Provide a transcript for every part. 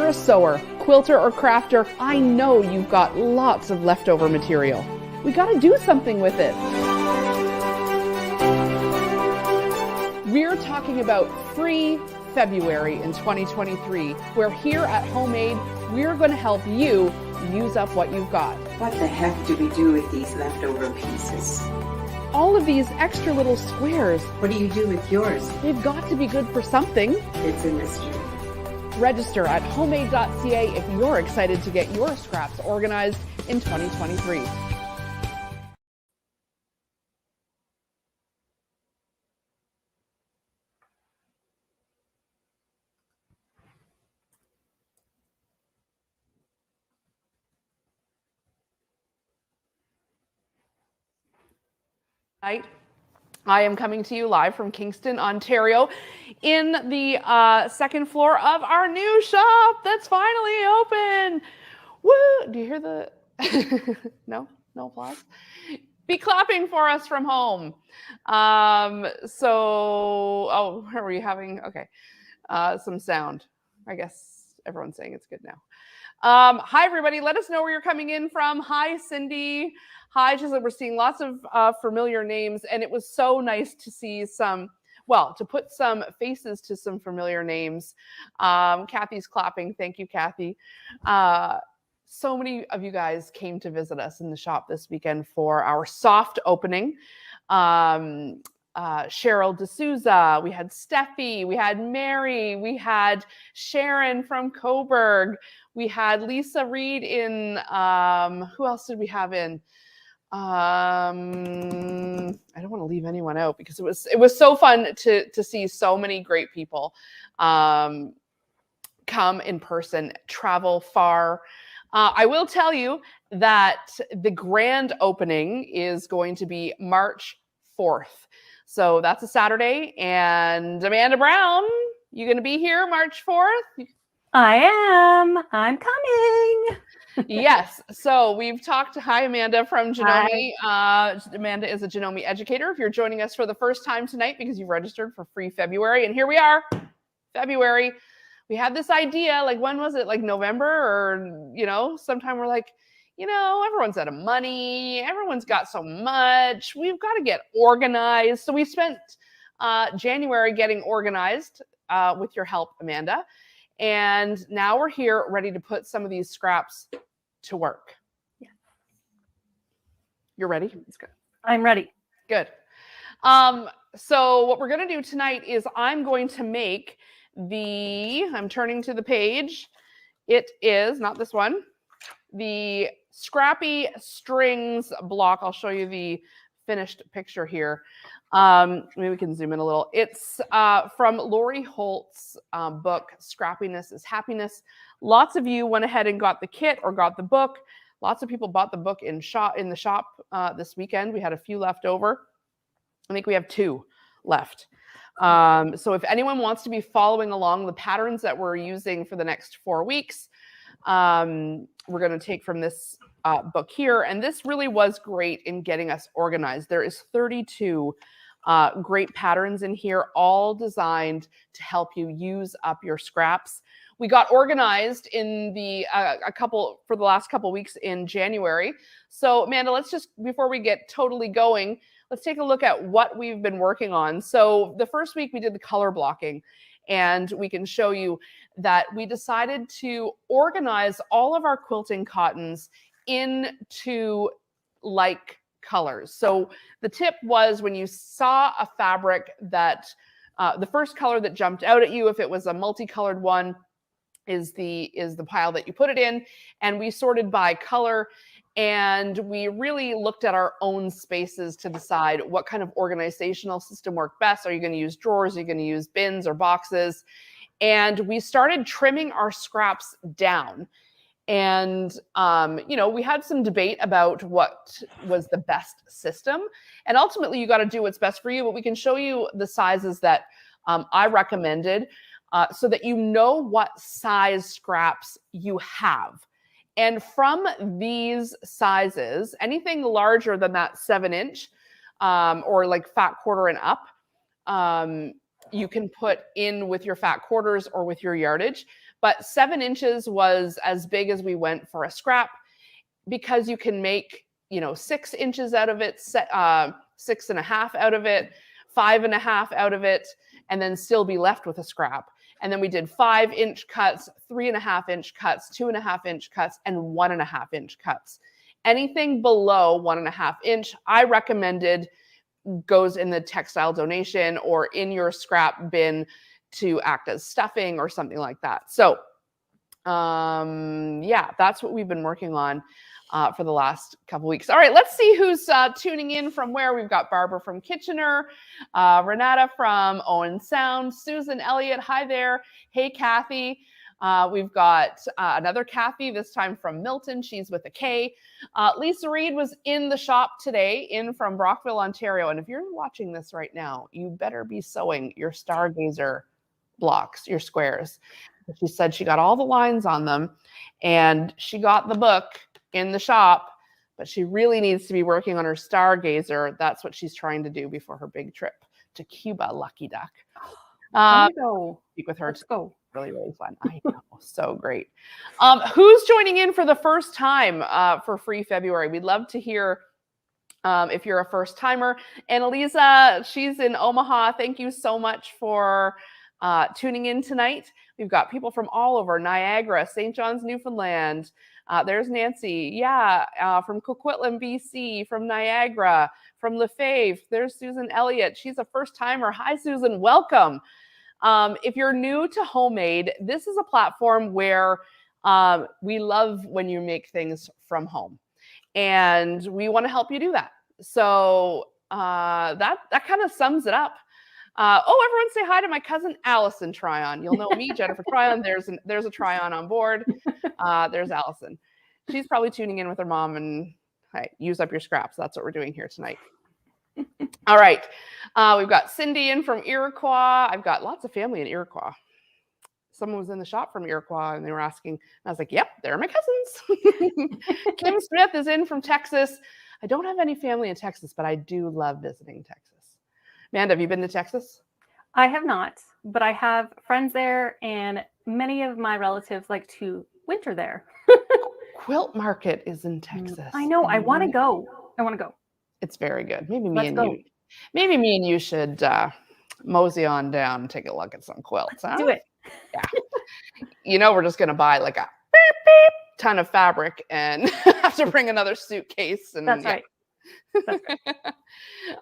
you're a sewer, quilter, or crafter, I know you've got lots of leftover material. We gotta do something with it. We're talking about Free February in 2023, where here at Homemade, we're going to help you use up what you've got. What the heck do we do with these leftover pieces? All of these extra little squares. What do you do with yours? They've got to be good for something. It's a mystery. Register at homemade.ca if you're excited to get your scraps organized in 2023. Tonight, I am coming to you live from Kingston, Ontario, in the second floor of our new shop that's finally open. Woo! Do you hear the... No applause? Be clapping for us from home. Are we having... Okay. Some sound. I guess everyone's saying it's good now. Hi, everybody. Let us know where you're coming in from. Hi, Cindy. Hi, Giselle. We're seeing lots of familiar names, and it was so nice to see to put some faces to some familiar names. Kathy's clapping. Thank you, Kathy. So many of you guys came to visit us in the shop this weekend for our soft opening. Cheryl D'Souza, we had Steffi, we had Mary, we had Sharon from Coburg, we had Lisa Reed in, who else did we have in? I don't want to leave anyone out because it was so fun to see so many great people come in person, travel far. I will tell you that the grand opening is going to be March 4th. So that's a Saturday. And Amanda Brown, you going to be here March 4th? I am. I'm coming. Yes. So we've talked to, hi, Amanda from Janome. Amanda is a Janome educator. If you're joining us for the first time tonight because you've registered for Free February, and here we are, February. We had this idea, like, when was it? Like November or, sometime we're like, everyone's out of money. Everyone's got so much. We've got to get organized. So we spent January getting organized with your help, Amanda. And now we're here ready to put some of these scraps to work. Yeah. You're ready? That's good. I'm ready. Good. So what we're going to do tonight is I'm going to make I'm turning to the page. It is, not this one, the Scrappy strings block. I'll show you the finished picture here. Maybe we can zoom in a little. It's from Lori Holt's book, Scrappiness is Happiness. Lots of you went ahead and got the kit or got the book. Lots of people bought the book in the shop this weekend. We had a few left over. I think we have 2 left. So if anyone wants to be following along the patterns that we're using for the next 4 weeks, we're going to take from this book here. And this really was great in getting us organized. There is 32 great patterns in here, all designed to help you use up your scraps. We got organized in for the last couple weeks in January. So Amanda, let's just, before we get totally going, let's take a look at what we've been working on. So the first week we did the color blocking, and we can show you that we decided to organize all of our quilting cottons into like colors. So the tip was, when you saw a fabric that the first color that jumped out at you, if it was a multicolored one, is the pile that you put it in. And we sorted by color, and we really looked at our own spaces to decide what kind of organizational system worked best. Are you going to use drawers? Are you going to use bins or boxes? And we started trimming our scraps down. And, we had some debate about what was the best system. And ultimately, you got to do what's best for you. But we can show you the sizes that I recommended so that you know what size scraps you have. And from these sizes, anything larger than that 7-inch or like fat quarter and up, you can put in with your fat quarters or with your yardage. but 7 inches was as big as we went for a scrap, because you can make, 6 inches out of it, 6.5 out of it, 5.5 out of it, and then still be left with a scrap. And then we did 5-inch cuts, 3.5-inch cuts, 2.5-inch cuts, and 1.5-inch cuts. Anything below 1.5 inch, I recommended goes in the textile donation or in your scrap bin to act as stuffing or something like that. So yeah, that's what we've been working on for the last couple weeks. All right, let's see who's tuning in from where. We've got Barbara from Kitchener, Renata from Owen Sound, Susan Elliott, hi there. Hey, Kathy. We've got another Kathy, this time from Milton. She's with a K. Lisa Reed was in the shop today, in from Brockville, Ontario. And if you're watching this right now, you better be sewing your Stargazer blocks, your squares. She said she got all the lines on them and she got the book in the shop, but she really needs to be working on her Stargazer. That's what she's trying to do before her big trip to Cuba, Lucky Duck. Go. Speak with her. Let's go. Really, really fun. I know, so great. Who's joining in for the first time for Free February? We'd love to hear if you're a first timer. Annalisa, she's in Omaha. Thank you so much for tuning in tonight. We've got people from all over: Niagara, St. John's, Newfoundland. There's Nancy, yeah, from Coquitlam, BC, from Niagara, from Lefebvre. There's Susan Elliott. She's a first timer. Hi, Susan. Welcome. If you're new to Homemade, this is a platform where we love when you make things from home, and we want to help you do that. So that kind of sums it up. Everyone say hi to my cousin Allison Tryon. You'll know me, Jennifer Tryon. There's a Tryon on board. There's Allison. She's probably tuning in with her mom, and hey, use up your scraps. That's what we're doing here tonight. All right. We've got Cindy in from Iroquois. I've got lots of family in Iroquois. Someone was in the shop from Iroquois and they were asking, and I was like, yep, they're my cousins. Kim Smith is in from Texas. I don't have any family in Texas, but I do love visiting Texas. Amanda, have you been to Texas? I have not, but I have friends there, and many of my relatives like to winter there. Quilt Market is in Texas. I know. I want to go. It's very good. Maybe me and you should mosey on down and take a look at some quilts. Huh? Do it. Yeah. We're just going to buy like a beep ton of fabric and have to bring another suitcase. And That's right. That's right.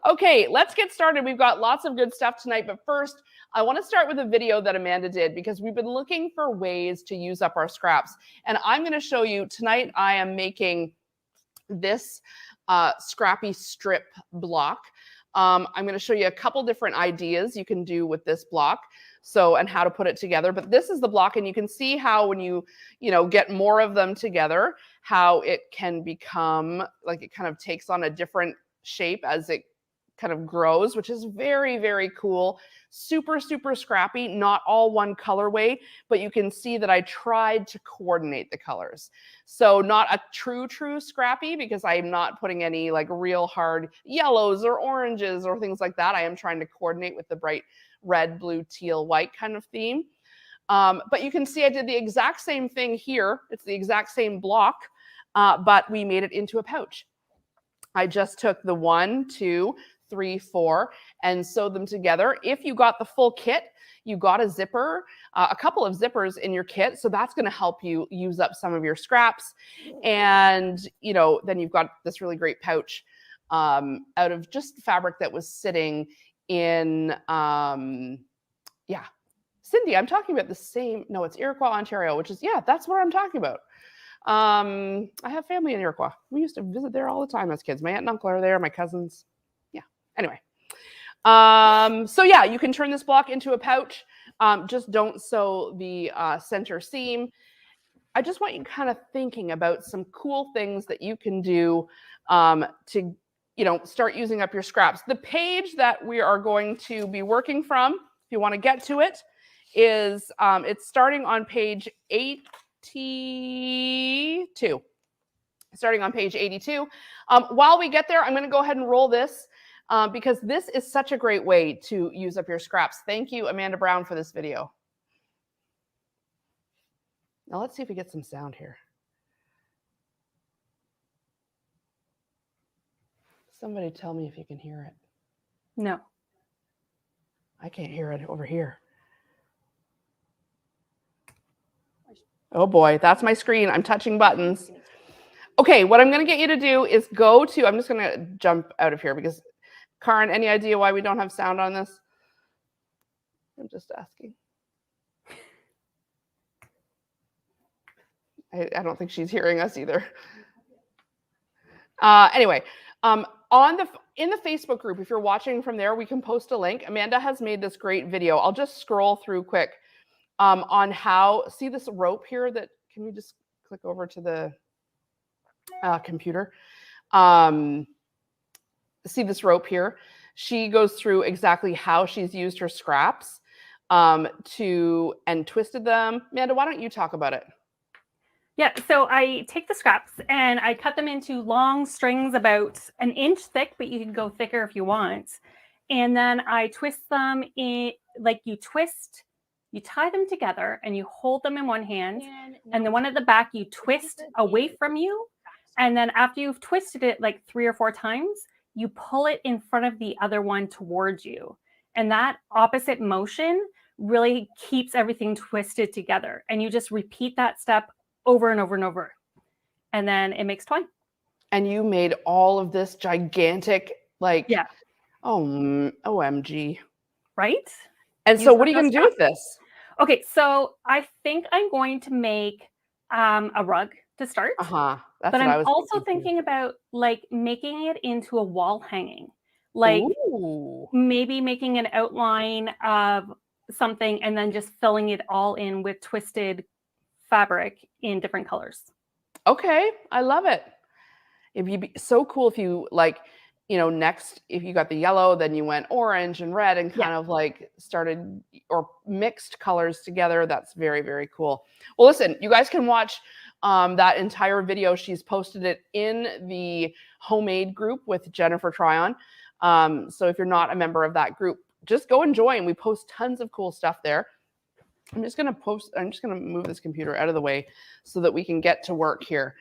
Okay, let's get started. We've got lots of good stuff tonight, but first, I want to start with a video that Amanda did because we've been looking for ways to use up our scraps. And I'm going to show you tonight. I am making this Scrappy strip block. I'm going to show you a couple different ideas you can do with this block. And how to put it together. But this is the block, and you can see how when you get more of them together, how it can become like it kind of takes on a different shape as it kind of grows, which is very, very cool. Super, super scrappy, not all one colorway, but you can see that I tried to coordinate the colors. So not a true scrappy, because I'm not putting any like real hard yellows or oranges or things like that. I am trying to coordinate with the bright red, blue, teal, white kind of theme. But you can see I did the exact same thing here. It's the exact same block, but we made it into a pouch. I just took the 1, 2, 3, 4 and sewed them together. If you got the full kit, you got a zipper, a couple of zippers in your kit. So that's going to help you use up some of your scraps. And, then you've got this really great pouch out of just fabric that was sitting in, Cindy, I'm talking about the same, no, it's Iroquois, Ontario, which is, that's what I'm talking about. I have family in Iroquois. We used to visit there all the time as kids. My aunt and uncle are there, my cousins. Yeah, anyway. You can turn this block into a pouch. Just don't sew the center seam. I just want you kind of thinking about some cool things that you can do to start using up your scraps. The page that we are going to be working from, if you want to get to it, is it's starting on page 82. Starting on page 82. While we get there, I'm going to go ahead and roll this because this is such a great way to use up your scraps. Thank you, Amanda Brown, for this video. Now let's see if we get some sound here. Somebody tell me if you can hear it. No. I can't hear it over here. Oh boy, that's my screen. I'm touching buttons. Okay, what I'm going to get you to do is go to, I'm just going to jump out of here because, Karen, any idea why we don't have sound on this? I'm just asking. I don't think she's hearing us either. Anyway, in the Facebook group, if you're watching from there, we can post a link. Amanda has made this great video. I'll just scroll through quick on how, see this rope here that, can you just click over to the computer? See this rope here? She goes through exactly how she's used her scraps and twisted them. Amanda, why don't you talk about it? Yeah, so I take the scraps and I cut them into long strings about 1 inch thick, but you can go thicker if you want. And then I twist them in, like you tie them together and you hold them in one hand. And the one at the back, you twist away from you. And then after you've twisted it like 3 or 4 times, you pull it in front of the other one towards you. And that opposite motion really keeps everything twisted together. And you just repeat that step over and over and over. And then it makes twine. And you made all of this gigantic, like, yeah. Oh, OMG. Right? And so what are you going to do with this? Okay, so I think I'm going to make a rug to start. That's but I'm also thinking about like making it into a wall hanging. Like maybe making an outline of something and then just filling it all in with twisted fabric in different colors. Okay, I love it. It'd be so cool if you like, you know, next, if you got the yellow, then you went orange and red and kind of like started or mixed colors together. That's very, very cool. Well, listen, you guys can watch that entire video. She's posted it in the homemade group with Jennifer Tryon. So if you're not a member of that group, just go and join. We post tons of cool stuff there. I'm just going to move this computer out of the way so that we can get to work here.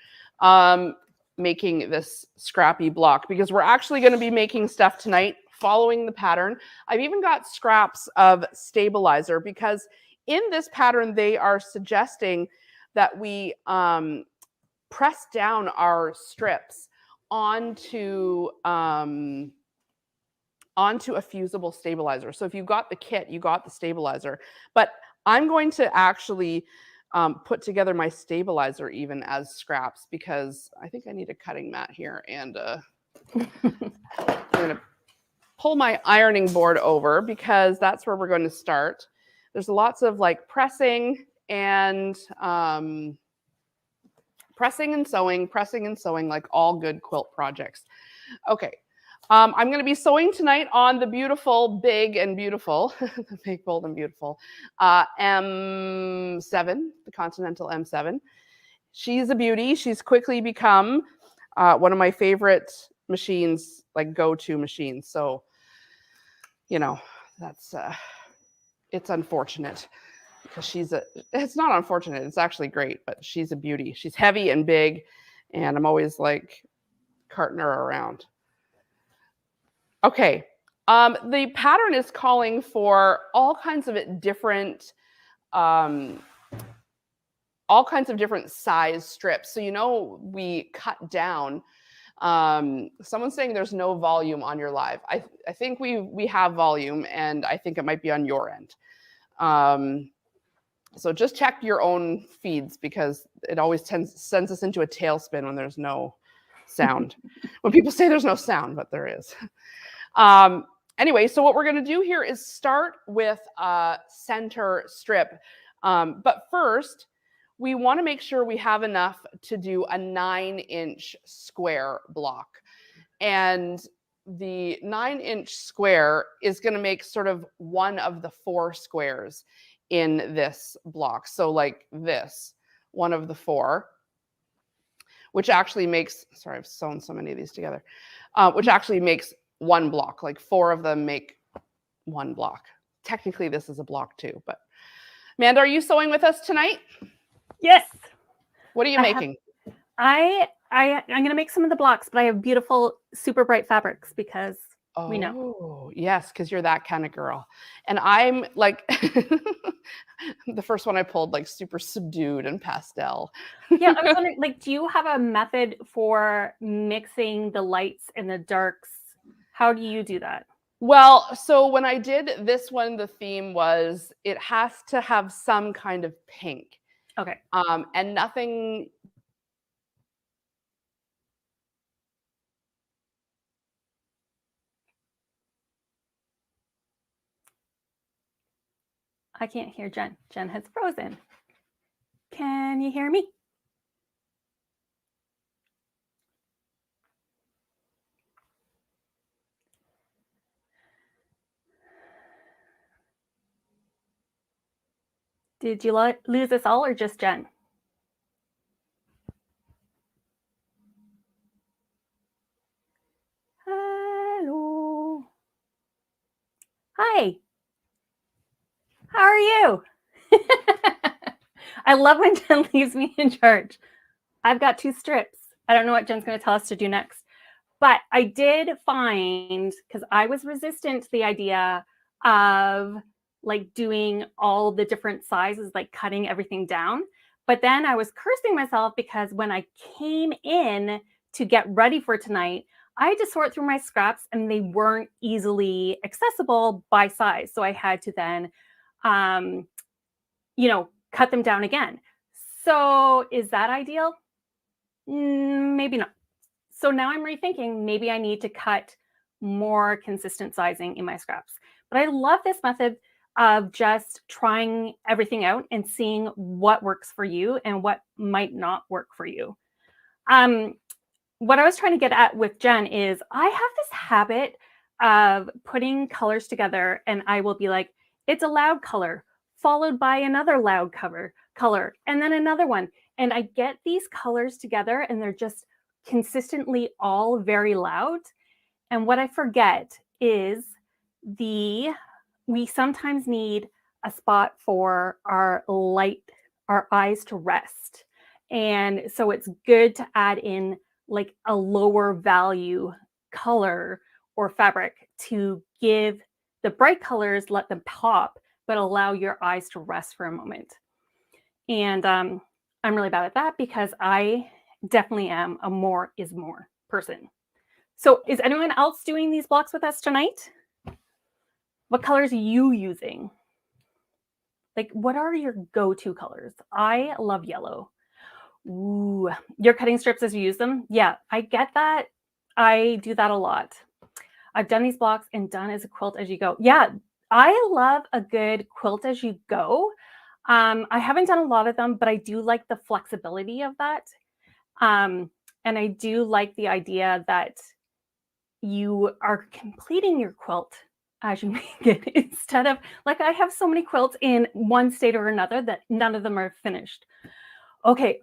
Making this scrappy block, because we're actually going to be making stuff tonight following the pattern. I've even got scraps of stabilizer, because in this pattern, they are suggesting that we press down our strips onto a fusible stabilizer. So if you got the kit, you got the stabilizer. But I'm going to actually put together my stabilizer even as scraps, because I think I need a cutting mat here, and I'm going to pull my ironing board over because that's where we're going to start. There's lots of like pressing and sewing, like all good quilt projects. Okay. I'm going to be sewing tonight on the beautiful, big and beautiful, the big, bold and beautiful M7, the Continental M7. She's a beauty. She's quickly become one of my favorite machines, like go-to machines. So, you know, that's, it's unfortunate because it's not unfortunate. It's actually great, but she's a beauty. She's heavy and big, and I'm always like carting her around. Okay, the pattern is calling for all kinds of different size strips. So, you know, we cut down. Someone's saying there's no volume on your live. I think we have volume, and I think it might be on your end. So just check your own feeds, because it always sends us into a tailspin when there's no sound. When people say there's no sound, but there is. Anyway, so what we're going to do here is start with a center strip. But first, we want to make sure we have enough to do a 9-inch square block. And the 9-inch square is going to make sort of one of the 4 squares in this block. So like this, one of the 4, which actually makes, sorry, I've sewn so many of these together, which actually makes 1 block. Like 4 of them make 1 block. Technically, this is a block too, but Amanda, are you sewing with us tonight? Yes. What are you I have- making? I'm going to make some of the blocks, but I have beautiful, super bright fabrics because we know. Oh, yes, because you're that kind of girl. And I'm like, the first one I pulled, like super subdued and pastel. Yeah, I was wondering, like, do you have a method for mixing the lights and the darks? How do you do that? Well, so when I did this one, the theme was it has to have some kind of pink. Okay. And nothing. I can't hear Jen. Jen has frozen. Can you hear me? Did you lose us all or just Jen? Hello. Hi. How are you? I love when Jen leaves me in charge. I've got 2 strips. I don't know what Jen's going to tell us to do next. But I did find, because I was resistant to the idea of like doing all the different sizes, like cutting everything down. But then I was cursing myself because when I came in to get ready for tonight, I had to sort through my scraps and they weren't easily accessible by size. So I had to then, um, cut them down again. So is that ideal? Maybe not. So now I'm rethinking, maybe I need to cut more consistent sizing in my scraps. But I love this method of just trying everything out and seeing what works for you and what might not work for you. What I was trying to get at with Jen is I have this habit of putting colors together and I will be like, it's a loud color, followed by another loud color, and then another one. And I get these colors together and they're just consistently all very loud. And what I forget is we sometimes need a spot for our eyes to rest. And so it's good to add in like a lower value color or fabric to give the bright colors, let them pop, but allow your eyes to rest for a moment. And I'm really bad at that because I definitely am a more is more person. So is anyone else doing these blocks with us tonight? What colors are you using? Like, what are your go-to colors? I love yellow. Ooh, you're cutting strips as you use them? Yeah, I get that. I do that a lot. I've done these blocks and done as a quilt as you go. Yeah, I love a good quilt as you go. I haven't done a lot of them, but I do like the flexibility of that. And I do like the idea that you are completing your quilt as you make it instead of like I have so many quilts in one state or another that none of them are finished. Okay,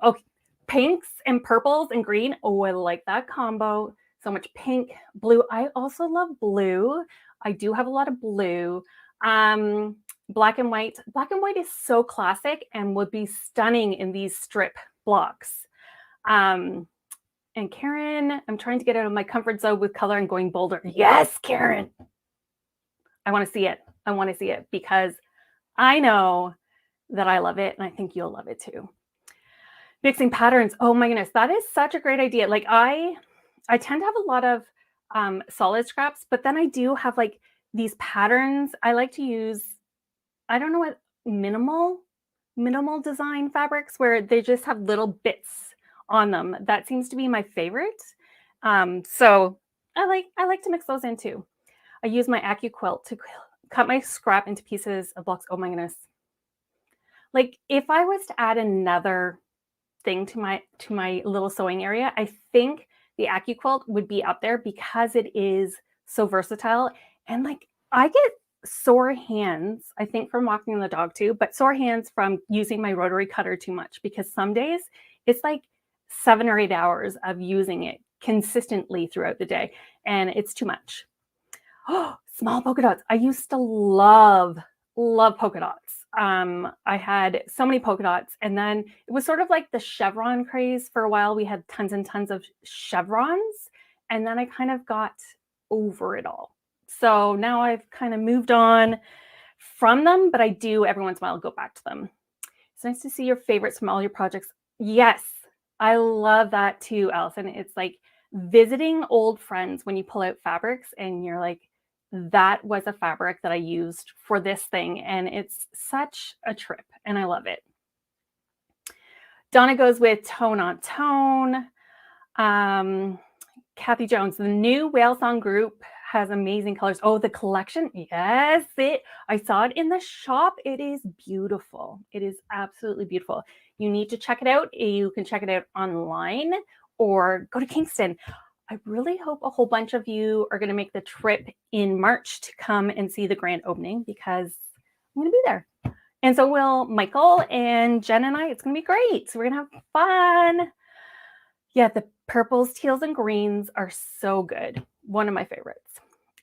pinks and purples and green. Oh, I like that combo. So much pink, blue. I also love blue. I do have a lot of blue. Black and white. Black and white is so classic and would be stunning in these strip blocks. And Karen, I'm trying to get out of my comfort zone with color and going bolder. Yes, Karen. I want to see it. I want to see it because I know that I love it and I think you'll love it too. Mixing patterns. Oh my goodness, that is such a great idea. Like I tend to have a lot of solid scraps, but then I do have like these patterns. I like to use, I don't know what, minimal design fabrics where they just have little bits on them. That seems to be my favorite. So I like to mix those in too. I use my AccuQuilt to cut my scrap into pieces of blocks. Oh my goodness. Like if I was to add another thing to my little sewing area, I think the AccuQuilt would be up there because it is so versatile. And like I get sore hands, I think from walking the dog too, but sore hands from using my rotary cutter too much because some days it's like 7 or 8 hours of using it consistently throughout the day and it's too much. Oh, small polka dots. I used to love polka dots. I had so many polka dots, and then it was sort of like the chevron craze for a while. We had tons and tons of chevrons, and then I kind of got over it all. So now I've kind of moved on from them, but I do every once in a while go back to them. It's nice to see your favorites from all your projects. Yes, I love that too, Allison. It's like visiting old friends when you pull out fabrics and you're like, that was a fabric that I used for this thing. And it's such a trip and I love it. Donna goes with tone on tone. Kathy Jones, the new Whale Song group has amazing colors. Oh, the collection. Yes, I saw it in the shop. It is beautiful. It is absolutely beautiful. You need to check it out. You can check it out online or go to Kingston. I really hope a whole bunch of you are going to make the trip in March to come and see the grand opening because I'm going to be there. And so will Michael and Jen and I. It's going to be great. So we're going to have fun. Yeah, the purples, teals, and greens are so good. One of my favorites.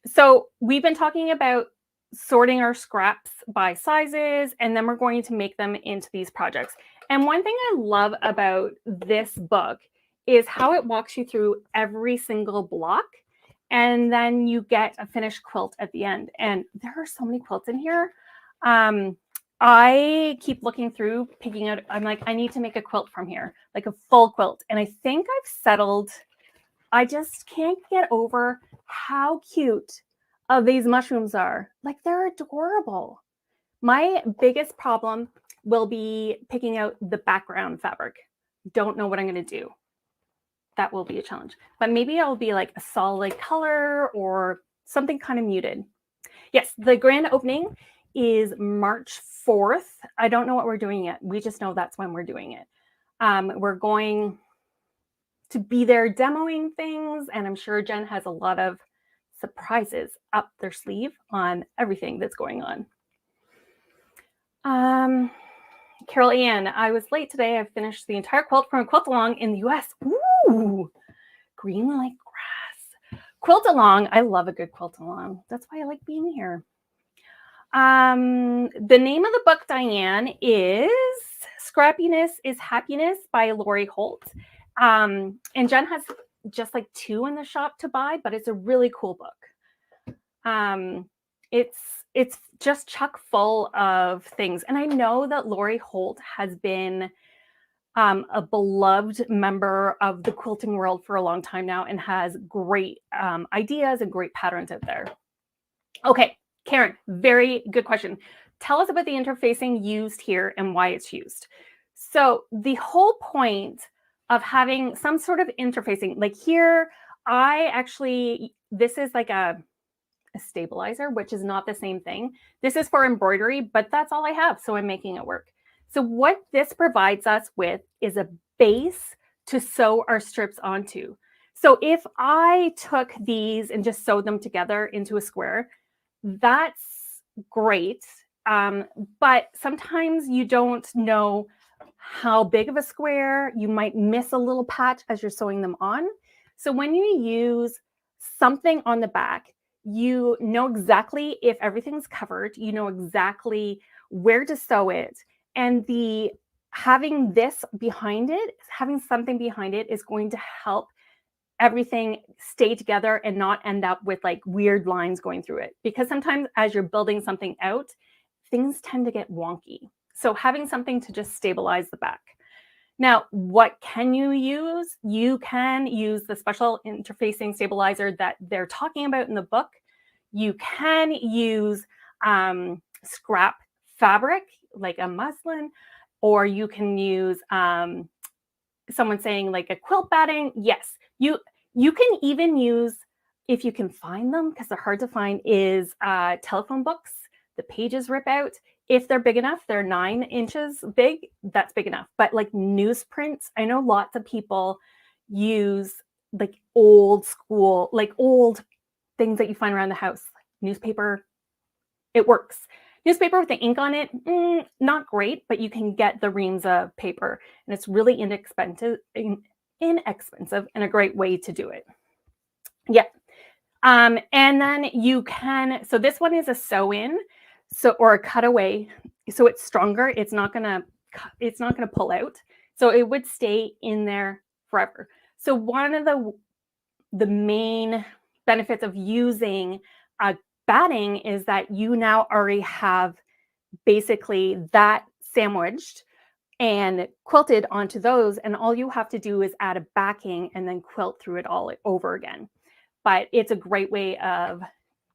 So we've been talking about sorting our scraps by sizes, and then we're going to make them into these projects. And one thing I love about this book is how it walks you through every single block, and then you get a finished quilt at the end. And there are so many quilts in here. I keep looking through, picking out, I'm like, I need to make a quilt from here, like a full quilt. And I think I've settled, I just can't get over how cute these mushrooms are. Like, they're adorable. My biggest problem will be picking out the background fabric. Don't know what I'm going to do. That will be a challenge. But maybe I'll be like a solid color or something kind of muted. Yes, the grand opening is March 4th. I don't know what we're doing yet. We just know that's when we're doing it. We're going to be there demoing things, and I'm sure Jen has a lot of surprises up their sleeve on everything that's going on. Carol Ann, I was late today. I finished the entire quilt from a quilt along in the US. Ooh, green like grass. Quilt along. I love a good quilt along. That's why I like being here. The name of the book, Diane, is Scrappiness is Happiness by Lori Holt. And Jen has just like 2 in the shop to buy, but it's a really cool book. It's just chock full of things. And I know that Lori Holt has been a beloved member of the quilting world for a long time now and has great ideas and great patterns out there. Okay. Karen, very good question. Tell us about the interfacing used here and why it's used. So the whole point of having some sort of interfacing, like here, this is like a stabilizer, which is not the same thing. This is for embroidery, but that's all I have. So I'm making it work. So what this provides us with is a base to sew our strips onto. So if I took these and just sewed them together into a square, that's great. But sometimes you don't know how big of a square. You might miss a little patch as you're sewing them on. So when you use something on the back, you know exactly if everything's covered, you know exactly where to sew it. And having this behind it, having something behind it is going to help everything stay together and not end up with like weird lines going through it. Because sometimes as you're building something out, things tend to get wonky. So having something to just stabilize the back. Now, what can you use? You can use the special interfacing stabilizer that they're talking about in the book. You can use scrap fabric, like a muslin, or you can use someone saying like a quilt batting. Yes, you can even use, if you can find them, because they're hard to find, is telephone books. The pages rip out. If they're big enough, they're 9 inches big, that's big enough. But like newsprints, I know lots of people use like old school, like old things that you find around the house. Newspaper, it works. Newspaper with the ink on it, not great, but you can get the reams of paper, and it's really inexpensive and a great way to do it. Yeah. And then you can, so this one is a sew-in, or a cutaway. so it's stronger. It's not gonna pull out. So it would stay in there forever. So one of the main benefits of using a batting is that you now already have basically that sandwiched and quilted onto those, and all you have to do is add a backing and then quilt through it all over again. But it's a great way of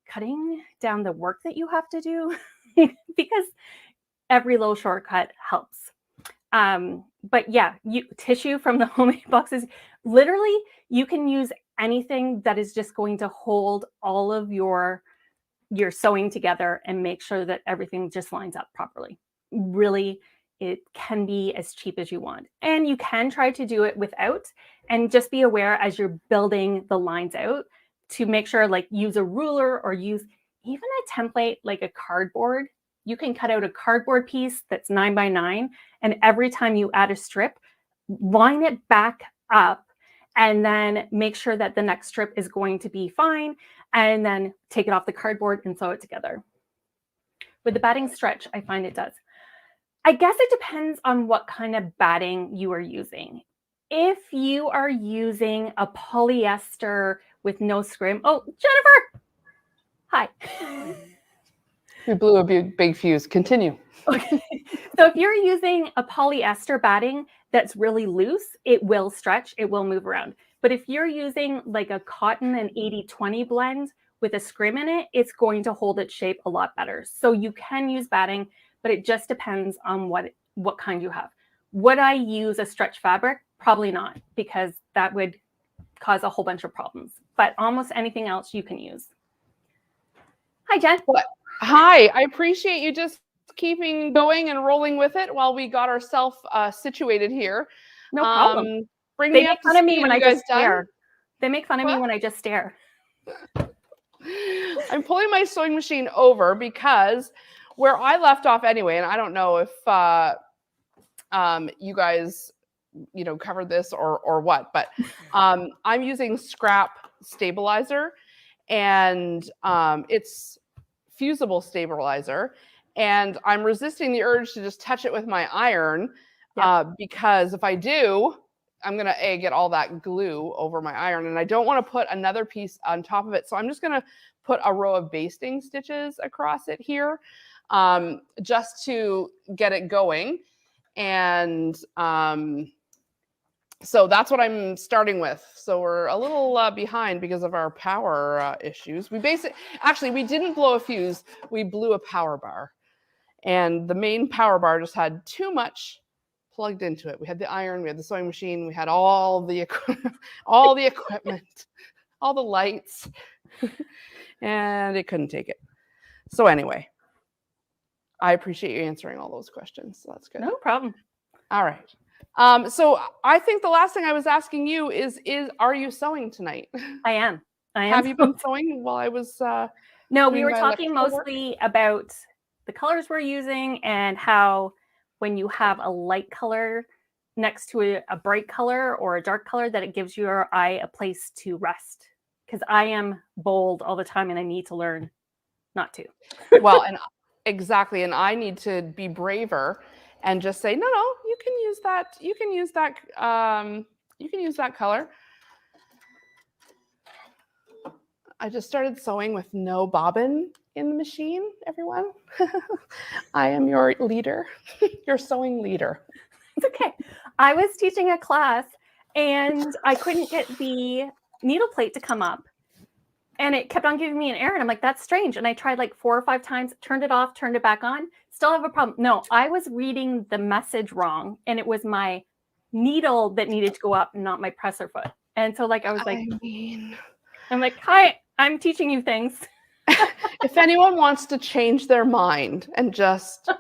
cutting down the work that you have to do because every little shortcut helps. But yeah, tissue from the homemade boxes, literally you can use anything that is just going to hold all of your sewing together and make sure that everything just lines up properly. Really, it can be as cheap as you want. And you can try to do it without, and just be aware as you're building the lines out to make sure, like, use a ruler or use even a template like a cardboard. You can cut out a cardboard piece that's 9 by 9, and every time you add a strip, line it back up and then make sure that the next strip is going to be fine, and then take it off the cardboard and sew it together. With the batting stretch, I find it does. I guess it depends on what kind of batting you are using. If you are using a polyester with no scrim, oh, Jennifer, hi. We blew a big fuse. Continue. Okay. So if you're using a polyester batting that's really loose, it will stretch, it will move around. But if you're using like a cotton and 80-20 blend with a scrim in it, it's going to hold its shape a lot better. So you can use batting, but it just depends on what kind you have. Would I use a stretch fabric? Probably not, because that would cause a whole bunch of problems. But almost anything else you can use. Hi, Jen. What? Hi, I appreciate you just keeping going and rolling with it while we got ourselves situated here. No problem. Bring They me up make to fun of me speed. when Are I you guys just stare. done? They make fun of me What? when I just stare. I'm pulling my sewing machine over because where I left off anyway, and I don't know if you guys, covered this or what, but I'm using scrap stabilizer, and it's fusible stabilizer, and I'm resisting the urge to just touch it with my iron. Because if I do, I'm going to get all that glue over my iron, and I don't want to put another piece on top of it. So I'm just going to put a row of basting stitches across it here, just to get it going. And so that's what I'm starting with. So we're a little behind because of our power issues. We didn't blow a fuse. We blew a power bar, and the main power bar just had too much plugged into it. We had the iron, we had the sewing machine, we had all the equipment, all the lights, and it couldn't take it. So anyway, I appreciate you answering all those questions. So that's good. No problem. All right. So I think the last thing I was asking you is are you sewing tonight? I am. Have you been sewing while I was? No, we were talking mostly about the colors we're using and how when you have a light color next to a bright color or a dark color, that it gives your eye a place to rest. Because I am bold all the time and I need to learn not to. Well, and exactly. And I need to be braver and just say, no, you can use that. You can use that. You can use that color. I just started sewing with no bobbin in the machine, everyone. I am your leader, your sewing leader. It's okay. I was teaching a class and I couldn't get the needle plate to come up. And it kept on giving me an error. And I'm like, that's strange. And I tried like 4 or 5 times, turned it off, turned it back on. Still have a problem. No, I was reading the message wrong. And it was my needle that needed to go up, not my presser foot. And so like, I was like, I'm like, hi, I'm teaching you things. If anyone wants to change their mind and just,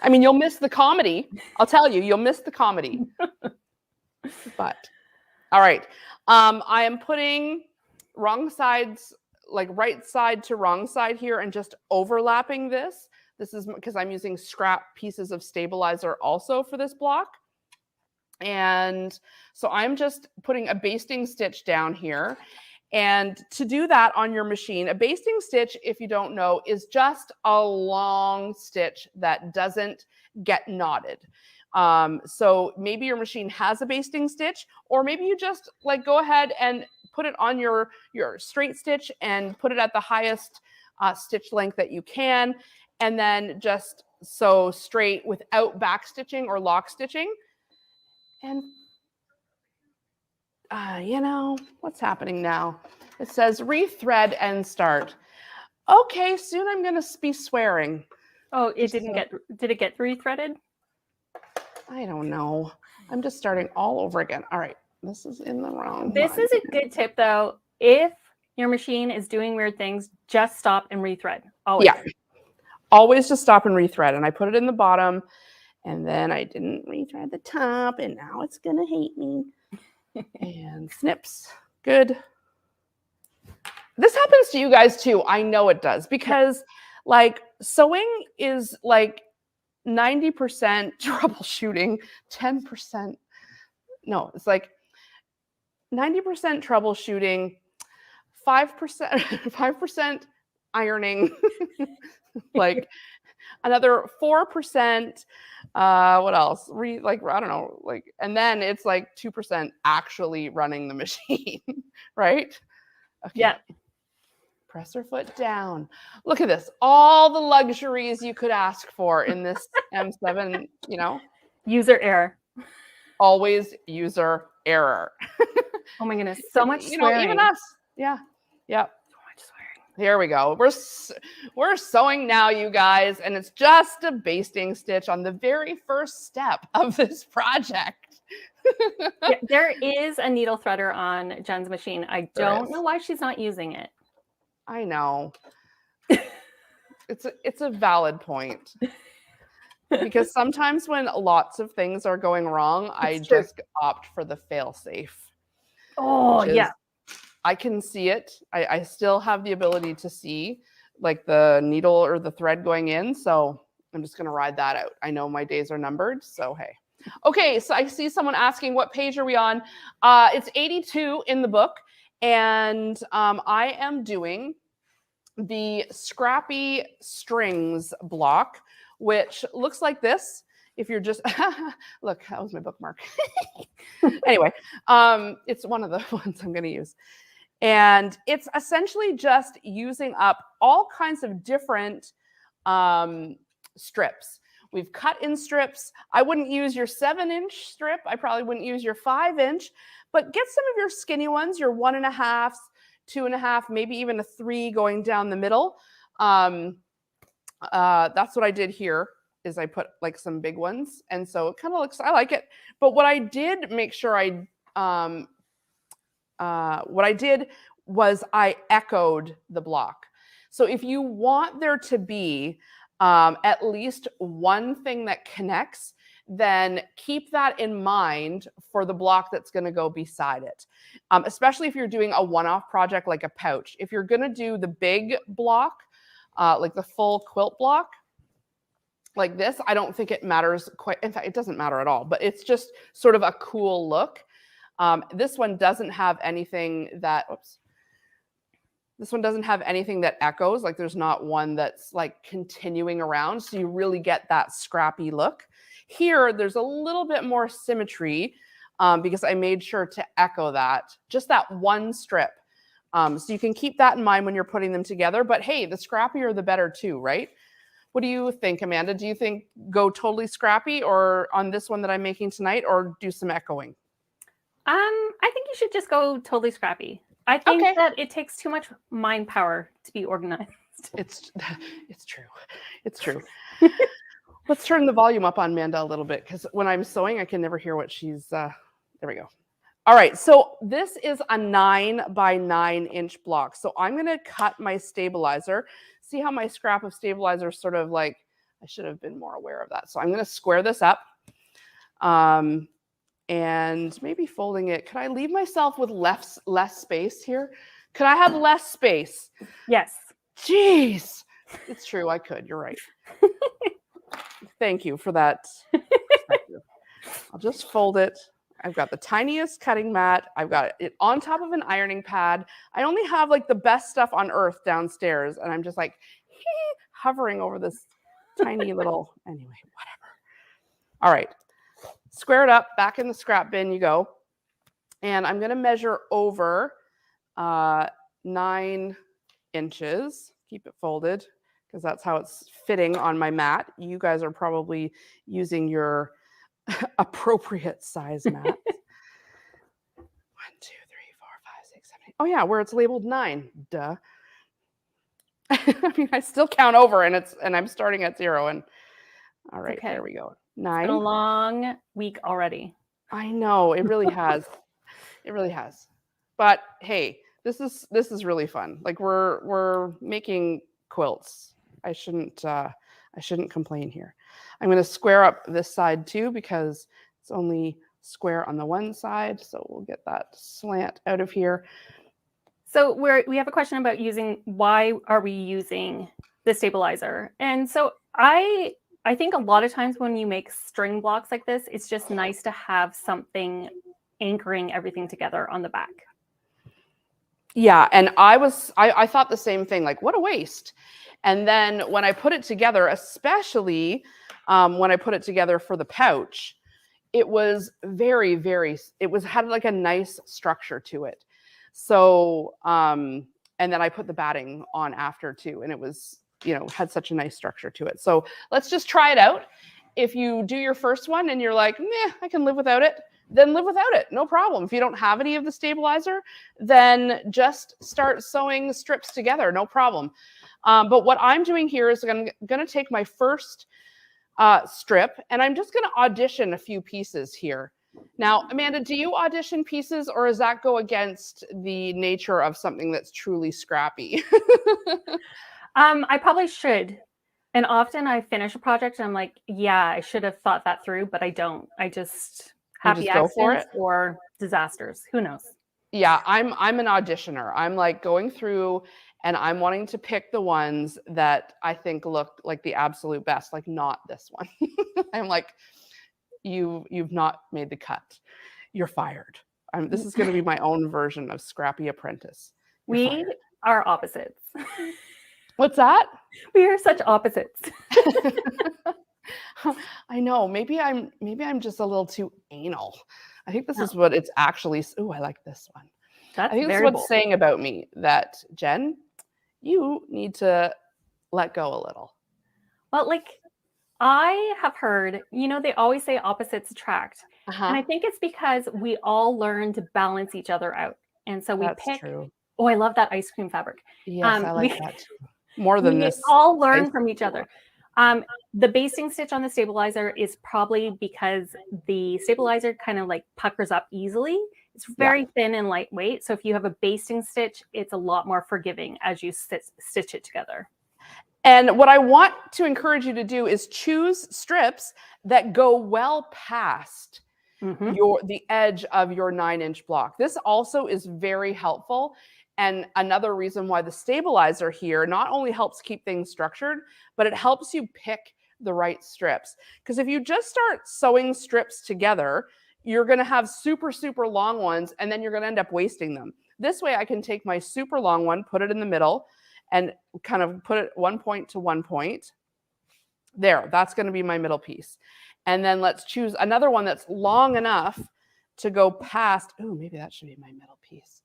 I mean, you'll miss the comedy. I'll tell you, you'll miss the comedy. But, all right. I am putting wrong sides, like right side to wrong side here, and just overlapping this. This is because I'm using scrap pieces of stabilizer also for this block. And so I'm just putting a basting stitch down here. And to do that on your machine, a basting stitch, if you don't know, is just a long stitch that doesn't get knotted. So maybe your machine has a basting stitch, or maybe you just like go ahead and put it on your straight stitch and put it at the highest stitch length that you can, and then just sew straight without back stitching or lock stitching. And you know, what's happening now? It says rethread and start. Okay, soon I'm going to be swearing. Oh, it didn't get, did it get rethreaded? I don't know. I'm just starting all over again. All right, this is in the wrong This one. is a good tip though. If your machine is doing weird things, just stop and rethread. Always. Yeah, always just stop and rethread. And I put it in the bottom, and then I didn't rethread the top, and now it's going to hate me. And snips. Good. This happens to you guys too. I know it does, because like sewing is like 90% troubleshooting, 10%. No, it's like 90% troubleshooting, 5%, 5% ironing, like another 4%. What else? Like, I don't know, like, and then it's like 2% actually running the machine, right? Okay. Yeah. Press her foot down. Look at this. All the luxuries you could ask for in this M7, you know? User error. Always user error. Oh my goodness. So much you swearing. know, even us. Yeah. Yeah. So much swearing. Here we go. We're sewing now, you guys, and it's just a basting stitch on the very first step of this project. Yeah, there is a needle threader on Jen's machine. I don't know why she's not using it. I know. It's a valid point. Because sometimes when lots of things are going wrong, I just opt for the fail safe. Oh, yeah. I can see it. I still have the ability to see like the needle or the thread going in. So I'm just going to ride that out. I know my days are numbered. So, hey. Okay, so I see someone asking, what page are we on? It's 82 in the book. And I am doing the Scrappy strings block, which looks like this. If you're just, look, that was my bookmark. Anyway, it's one of the ones I'm going to use. And it's essentially just using up all kinds of different strips. We've cut in strips. I wouldn't use your 7-inch strip. I probably wouldn't use your 5-inch, but get some of your skinny ones, your 1.5s, 2.5, maybe even a 3 going down the middle. That's what I did here, is I put like some big ones. And so it kind of looks, I like it. But what I did make sure what I did was I echoed the block. So if you want there to be at least one thing that connects, then keep that in mind for the block that's going to go beside it. Especially if you're doing a one-off project like a pouch. If you're going to do the big block, like the full quilt block, like this, I don't think it matters quite. In fact, it doesn't matter at all, but it's just sort of a cool look. This one doesn't have anything that, this one doesn't have anything that echoes. Like there's not one that's like continuing around. So you really get that scrappy look. Here, there's a little bit more symmetry because I made sure to echo that, just that one strip. So you can keep that in mind when you're putting them together. But hey, the scrappier the better too, right? What do you think, Amanda? Do you think go totally scrappy or on this one that I'm making tonight, or do some echoing? I think you should just go totally scrappy. I think that it takes too much mind power to be organized. It's true. It's true. Let's turn the volume up on Amanda a little bit, because when I'm sewing, I can never hear what she's, there we go. All right, so this is a 9 by 9 inch block. So I'm going to cut my stabilizer. See how my scrap of stabilizer is sort of like, I should have been more aware of that. So I'm going to square this up and maybe folding it. Could I leave myself with less space here? Could I have less space? Yes. Jeez. It's true. I could. You're right. Thank you for that perspective. I'll just fold it. I've got the tiniest cutting mat. I've got it on top of an ironing pad. I only have like the best stuff on earth downstairs. And I'm just like hovering over this tiny little, anyway, whatever. All right. Square it up, back in the scrap bin you go. And I'm going to measure over 9 inches. Keep it folded because that's how it's fitting on my mat. You guys are probably using your appropriate size mat. 1, 2, 3, 4, 5, 6, 7, 8. Oh yeah, where it's labeled 9. Duh. I mean, I still count over and I'm starting at 0. And all right, okay. There we go. It's 9. been a long week already. I know, it really has. It really has. But hey, this is really fun. Like we're making quilts. I shouldn't complain here. I'm going to square up this side too because it's only square on the one side. So we'll get that slant out of here. So we have a question about why are we using the stabilizer? And so I think a lot of times when you make string blocks like this, it's just nice to have something anchoring everything together on the back. Yeah, and I thought the same thing, like what a waste. And then when I put it together, especially when I put it together for the pouch, it was had like a nice structure to it. So, and then I put the batting on after too, and it was, had such a nice structure to it. So let's just try it out. If you do your first one and you're like, meh, I can live without it, then live without it. No problem. If you don't have any of the stabilizer, then just start sewing strips together. No problem. But what I'm doing here is I'm going to take my first strip and I'm just going to audition a few pieces here. Now, Amanda, do you audition pieces or does that go against the nature of something that's truly scrappy? I probably should. And often I finish a project and I'm like, yeah, I should have thought that through, but I don't. I just happy accidents or disasters. Who knows? Yeah, I'm an auditioner. I'm like going through and I'm wanting to pick the ones that I think look like the absolute best, like not this one. I'm like, you've not made the cut. You're fired. This is going to be my own version of Scrappy Apprentice. We are opposites. What's that? We are such opposites. I know. Maybe I'm just a little too anal. I think this is what it's actually. Oh, I like this one. I think this is what's saying about me that Jen, you need to let go a little. Well, like I have heard, they always say opposites attract. And I think it's because we all learn to balance each other out. And so we pick. True. Oh, I love that ice cream fabric. Yes, I like that too. More than this. We all learn from each other. The basting stitch on the stabilizer is probably because the stabilizer kind of like puckers up easily. It's very thin and lightweight. So if you have a basting stitch, it's a lot more forgiving as you stitch it together. And what I want to encourage you to do is choose strips that go well past the edge of your 9-inch block. This also is very helpful. And another reason why the stabilizer here not only helps keep things structured, but it helps you pick the right strips. Because if you just start sewing strips together, you're going to have super, super long ones, and then you're going to end up wasting them. This way I can take my super long one, put it in the middle, and kind of put it one point to one point. There, that's going to be my middle piece. And then let's choose another one that's long enough to go past. Oh, maybe that should be my middle piece.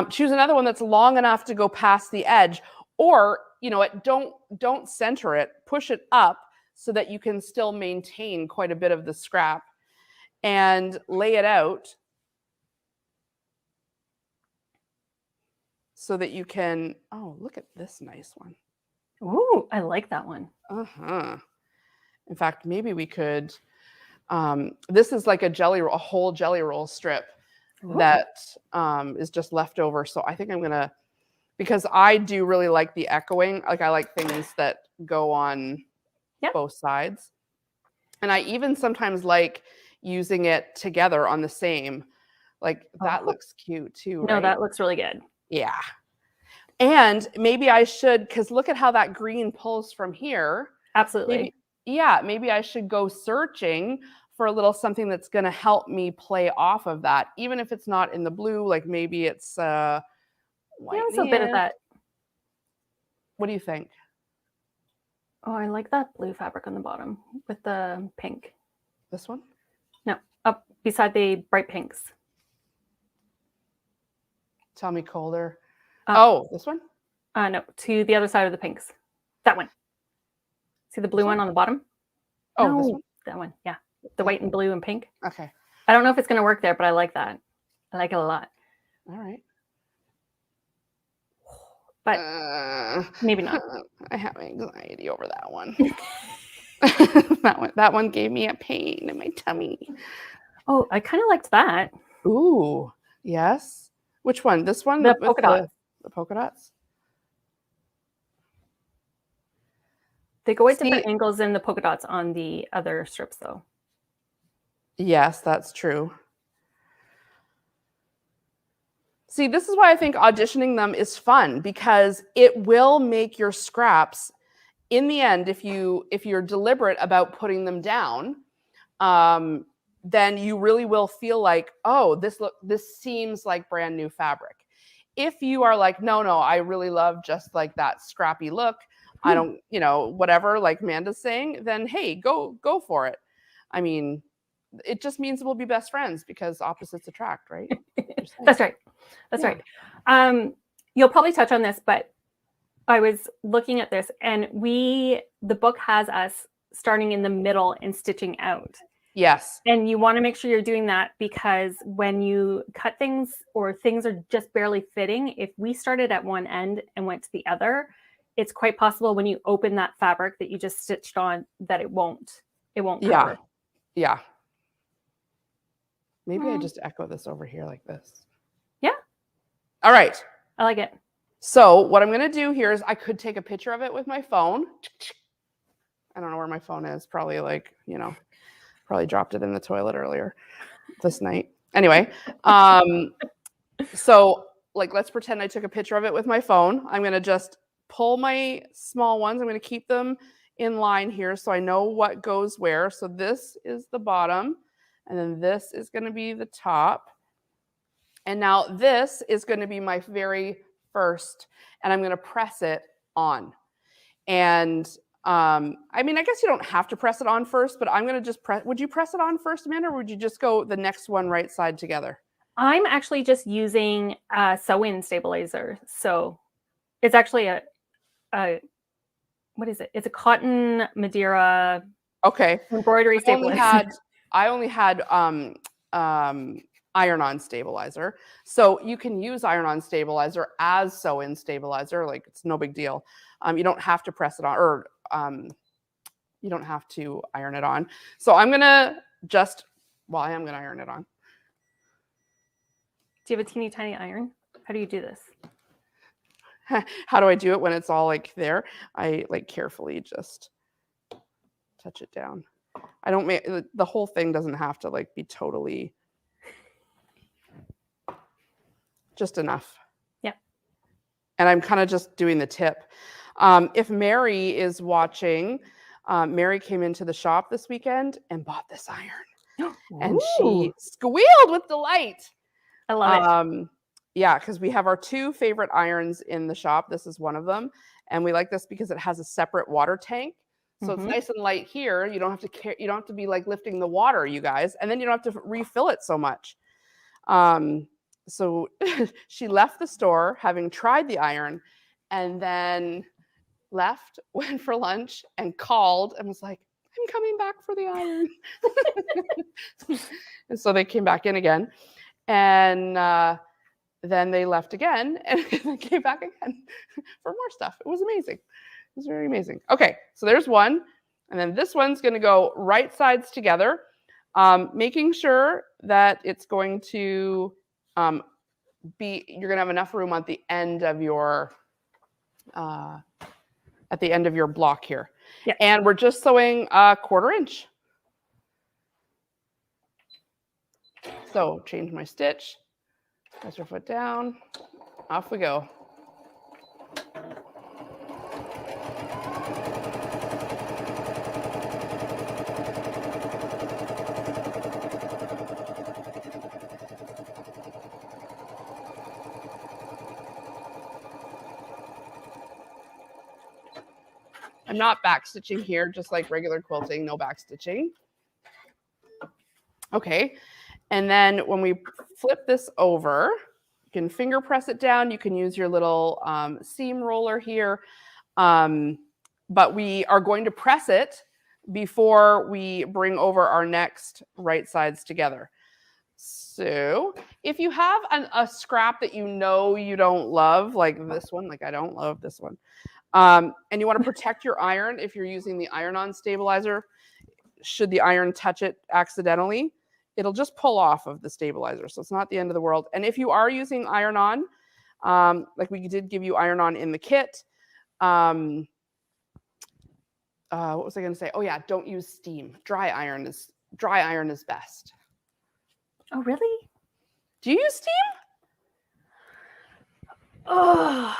Choose another one that's long enough to go past the edge, or don't center it, push it up so that you can still maintain quite a bit of the scrap and lay it out so that you can, oh, look at this nice one. Ooh, I like that one. In fact, maybe we could, this is like a whole jelly roll strip. Ooh. That is just left over. So I think I'm going to, because I do really like the echoing, like I like things that go on both sides. And I even sometimes like using it together on the same, like that looks cute too. No, right? that looks really good. Yeah. And maybe I should, because look at how that green pulls from here. Absolutely. Maybe I should go searching for a little something that's going to help me play off of that, even if it's not in the blue, like maybe it's white. Yeah, it's a bit of that. What do you think? Oh, I like that blue fabric on the bottom with the pink. This one? No, up beside the bright pinks. Tell me colder. Oh, this one? No, to the other side of the pinks. That one. See the blue one on the bottom? Oh, no, this one? That one. Yeah. The white and blue and pink. Okay. I don't know if it's going to work there, but I like that. I like it a lot. All right. But maybe not. I have anxiety over that one. That one gave me a pain in my tummy. Oh, I kind of liked that. Ooh, yes. Which one? This one? The polka dots. The polka dots? They go at different angles in the polka dots on the other strips, though. Yes, that's true. See, this is why I think auditioning them is fun, because it will make your scraps, in the end, if you're deliberate about putting them down, then you really will feel like, oh, this seems like brand new fabric. If you are like, no, I really love just like that scrappy look, I don't, whatever, like Amanda's saying, then hey, go for it. I mean, it just means we'll be best friends because opposites attract, right? That's right. That's right. You'll probably touch on this, but I was looking at this and the book has us starting in the middle and stitching out. Yes. And you want to make sure you're doing that, because when you cut things or things are just barely fitting, if we started at one end and went to the other, it's quite possible when you open that fabric that you just stitched on that it won't cover. Yeah. Maybe I just echo this over here like this. Yeah. All right. I like it. So what I'm going to do here is I could take a picture of it with my phone. I don't know where my phone is. Probably probably dropped it in the toilet earlier this night. Anyway, so like, let's pretend I took a picture of it with my phone. I'm going to just pull my small ones. I'm going to keep them in line here so I know what goes where. So this is the bottom, and then this is going to be the top. And now this is going to be my very first, and I'm going to press it on. And I mean, I guess you don't have to press it on first, but I'm going to just press. Would you press it on first, Amanda, or would you just go the next one right side together? I'm actually just using a sew-in stabilizer. So it's actually a what is it? It's a cotton Madeira embroidery stabilizer. I only had iron-on stabilizer. So you can use iron-on stabilizer as sew-in stabilizer. Like, it's no big deal. You don't have to press it on, or you don't have to iron it on. So I'm going to I am going to iron it on. Do you have a teeny tiny iron? How do you do this? How do I do it when it's all like there? I like carefully just touch it down. I don't make the whole thing doesn't have to like be totally, just enough. Yeah. And I'm kind of just doing the tip. If Mary is watching, Mary came into the shop this weekend and bought this iron. And she squealed with delight. I love it. Yeah, because we have our two favorite irons in the shop. This is one of them. And we like this because it has a separate water tank. So it's nice and light here. You don't have to you don't have to be like lifting the water, you guys. And then you don't have to refill it so much. So she left the store having tried the iron, and then left, went for lunch, and called and was like, I'm coming back for the iron. And so they came back in again. And then they left again and they came back again for more stuff. It was amazing. It was very amazing. Okay, so there's one. And then this one's going to go right sides together, making sure that it's going to you're going to have enough room at the end of your block here. Yeah. And we're just sewing a 1/4 inch. So change my stitch, press your foot down, off we go. I'm not back stitching here, just like regular quilting, no back stitching. Okay. And then when we flip this over, you can finger press it down. You can use your little seam roller here. But we are going to press it before we bring over our next right sides together. So if you have a scrap that you know you don't love, like this one, like I don't love this one, and you want to protect your iron if you're using the iron-on stabilizer, should the iron touch it accidentally, it'll just pull off of the stabilizer. So it's not the end of the world. And if you are using iron-on, like we did give you iron-on in the kit, what was I going to say? Oh yeah, don't use steam. Dry iron is best. Oh, really? Do you use steam? Oh,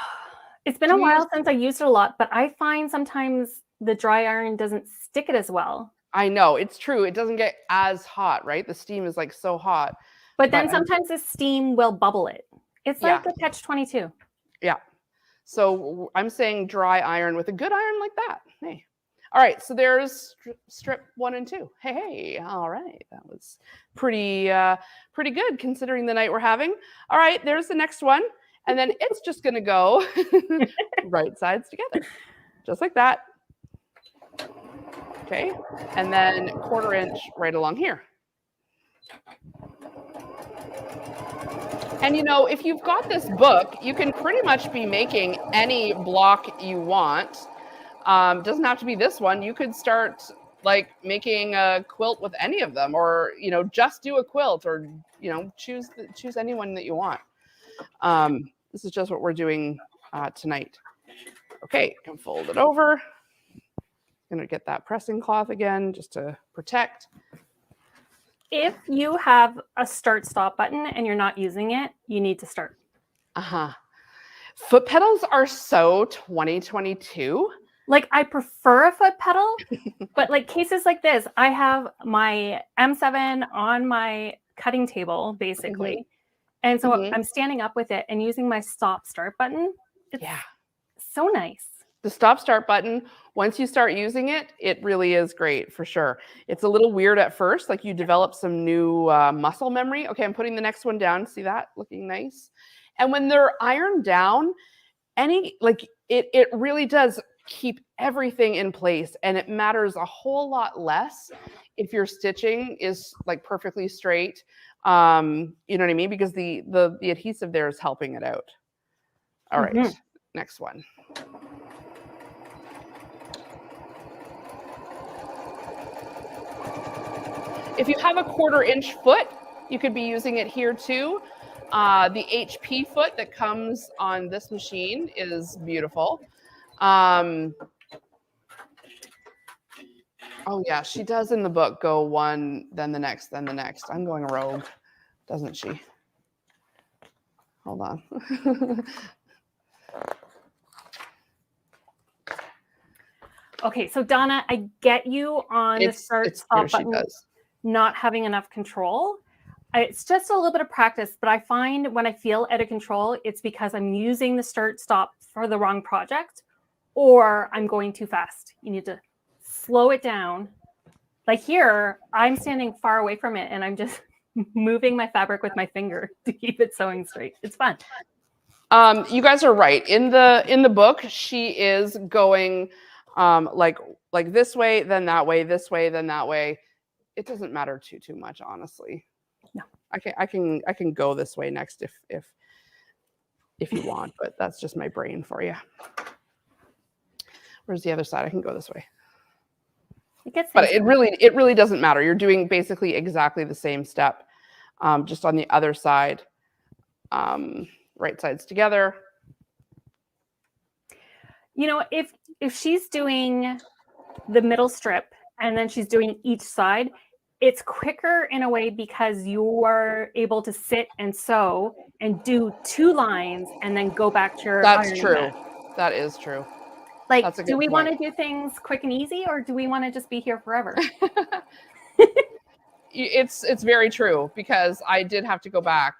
it's been a while since I used it a lot, but I find sometimes the dry iron doesn't stick it as well. I know, it's true. It doesn't get as hot, right? The steam is like so hot. But then sometimes the steam will bubble it. It's like a catch-22. Yeah. So I'm saying dry iron with a good iron like that. Hey. All right, so there's strip 1 and 2. Hey, all right, that was pretty good considering the night we're having. All right, there's the next one, and then it's just gonna go right sides together, just like that. Okay, and then 1/4 inch right along here. And you know, if you've got this book, you can pretty much be making any block you want. Doesn't have to be this one. You could start like making a quilt with any of them, or you know, just do a quilt, or you know, choose any one that you want. This is just what we're doing tonight. Okay, you can fold it over. Gonna get that pressing cloth again just to protect. If you have a start-stop button and you're not using it, you need to start. Foot pedals are so 2022. Like, I prefer a foot pedal, but like cases like this, I have my M7 on my cutting table, basically. And so I'm standing up with it and using my stop-start button. It's so nice. The stop-start button, once you start using it, it really is great for sure. It's a little weird at first, like you develop some new muscle memory. Okay, I'm putting the next one down. See that? Looking nice. And when they're ironed down, it really does keep everything in place, and it matters a whole lot less if your stitching is like perfectly straight. You know what I mean? Because the adhesive there is helping it out. All right, next one. If you have a 1/4 inch foot, you could be using it here too. The HP foot that comes on this machine is beautiful. Oh yeah, she does in the book go one, then the next, then the next. I'm going rogue, doesn't she? Hold on. Okay, so Donna, I get you on the start-stop button not having enough control. It's just a little bit of practice, but I find when I feel out of control, it's because I'm using the start-stop for the wrong project, or I'm going too fast. You need to slow it down. Like here, I'm standing far away from it and I'm just moving my fabric with my finger to keep it sewing straight. It's fun. You guys are right. In the book, she is going like this way, then that way, this way, then that way. It doesn't matter too much, honestly. No. I can go this way next if you want, but that's just my brain for you. Where's the other side? I can go this way. But it really doesn't matter. You're doing basically exactly the same step, just on the other side. Right sides together. You know, if she's doing the middle strip and then she's doing each side, it's quicker in a way because you are able to sit and sew and do 2 lines and then go back to your That's ironing true. mat. That is true. Like, do we want to do things quick and easy, or do we want to just be here forever? It's very true, because I did have to go back.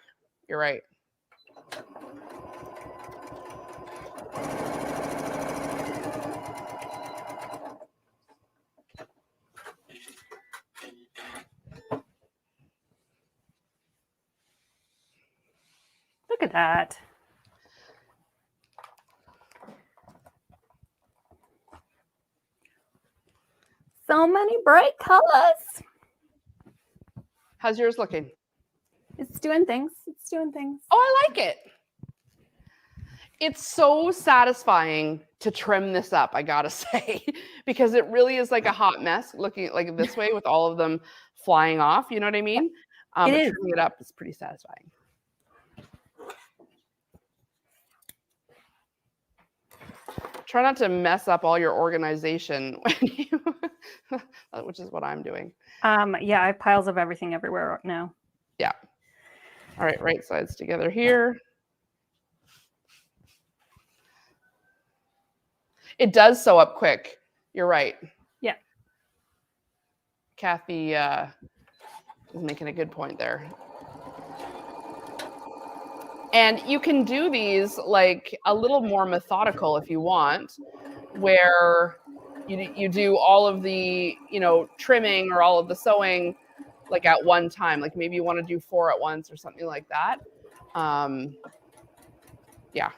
You're right. at that. So many bright colors. How's yours looking? It's doing things. It's doing things. Oh, I like it. It's so satisfying to trim this up, I gotta say, because it really is like a hot mess looking like this way with all of them flying off. You know what I mean? But is. trimming it up is pretty satisfying. Try not to mess up all your organization when you, which is what I'm doing. Yeah, I have piles of everything everywhere now. Yeah. All right, right sides together here. It does sew up quick. You're right. Yeah. Kathy is making a good point there. And you can do these like a little more methodical if you want, where you do all of the, trimming or all of the sewing like at one time. Like maybe you want to do 4 at once or something like that. Yeah.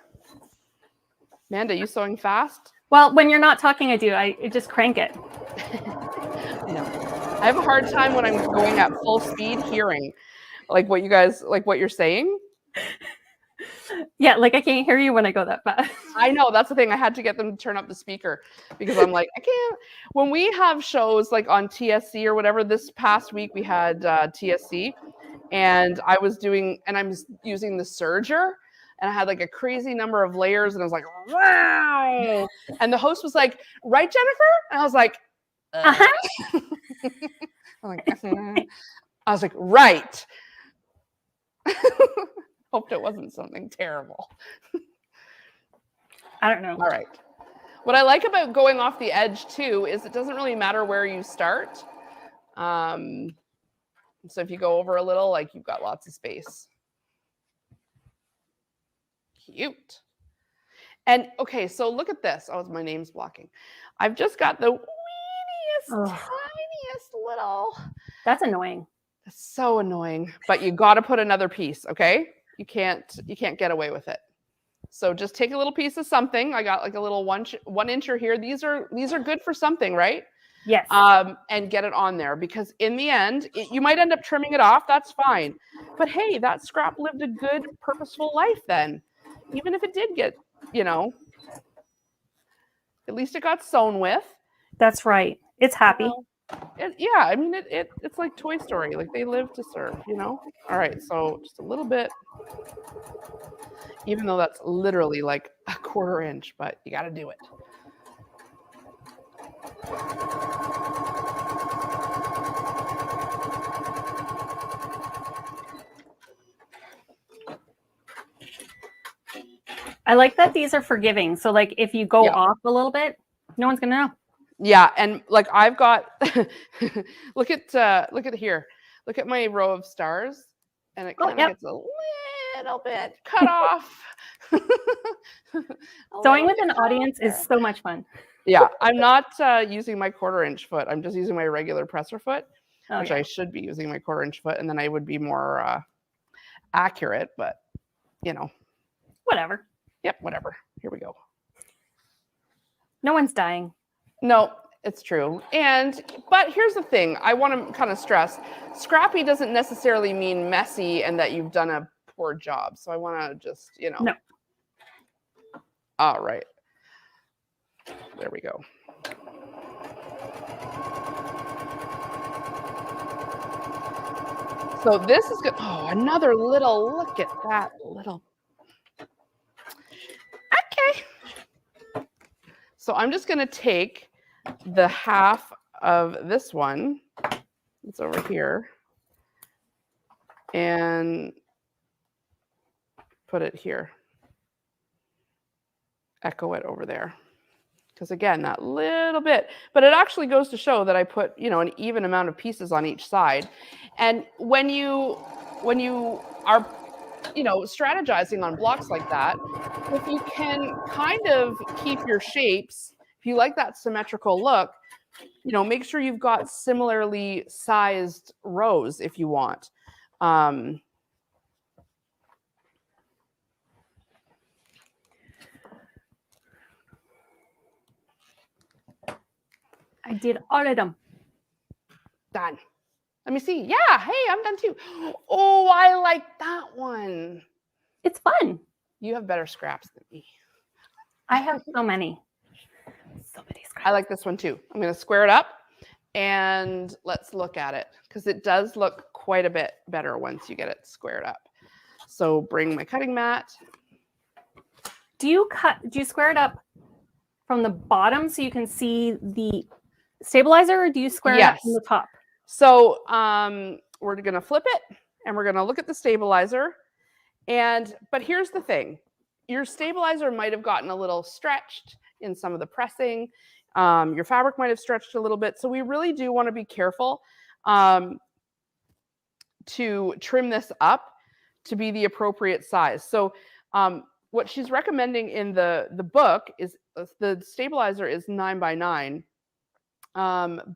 Amanda, you sewing fast? Well, when you're not talking, I do. I just crank it. I know. I have a hard time when I'm going at full speed hearing like what you're saying. Yeah, like I can't hear you when I go that fast. I know, that's the thing. I had to get them to turn up the speaker because I'm like, I can't. When we have shows like on TSC or whatever, this past week we had TSC, and I'm using the serger, and I had like a crazy number of layers, and I was like, wow. And the host was like, right, Jennifer? And I was like, Uh-huh. I was like, right. Hoped it wasn't something terrible. I don't know. All right. What I like about going off the edge too is it doesn't really matter where you start. So if you go over a little, like you've got lots of space. Cute. And okay, so look at this. Oh, my name's blocking. I've just got the tiniest little. That's annoying. That's so annoying. But you got to put another piece, okay? You can't get away with it. So just take a little piece of something. I got like a little one incher here. These are good for something, right? Yes. And get it on there, because in the end, you might end up trimming it off. That's fine. But hey, that scrap lived a good, purposeful life then. Even if it did get, at least it got sewn with. That's right. It's happy. Yeah, I mean, it's like Toy Story. Like they live to serve, All right, so just a little bit, even though that's literally like a 1/4 inch, but you got to do it. I like that these are forgiving. So like if you go off a little bit, no one's going to know. Yeah, and like I've got look at here. Look at my row of stars, and it kind of gets a little bit cut off. Sewing with an audience is so much fun. Yeah, I'm not using my 1/4 inch foot. I'm just using my regular presser foot, which I should be using my 1/4 inch foot, and then I would be more accurate. But whatever. Yep, whatever. Here we go. No one's dying. No, it's true. But here's the thing. I want to kind of stress, scrappy doesn't necessarily mean messy and that you've done a poor job. So I want to just, No. All right. There we go. So this is good. Oh, another little, look at that little. Okay. So I'm just going to take the half of this one, it's over here, and put it here. Echo it over there. Because again, that little bit, but it actually goes to show that I put, an even amount of pieces on each side. And when you are, strategizing on blocks like that, if you can kind of keep your shapes, if you like that symmetrical look, make sure you've got similarly sized rows if you want. I did all of them. Done. Let me see. Yeah. Hey, I'm done too. Oh, I like that one. It's fun. You have better scraps than me. I have so many. So many scraps. I like this one too. I'm going to square it up and let's look at it because it does look quite a bit better once you get it squared up. So bring my cutting mat. Do you square it up from the bottom so you can see the stabilizer, or do you square it up from the top? So we're going to flip it and we're going to look at the stabilizer. But here's the thing. Your stabilizer might have gotten a little stretched in some of the pressing. Your fabric might have stretched a little bit. So we really do want to be careful to trim this up to be the appropriate size. So what she's recommending in the book is the stabilizer is 9 by 9,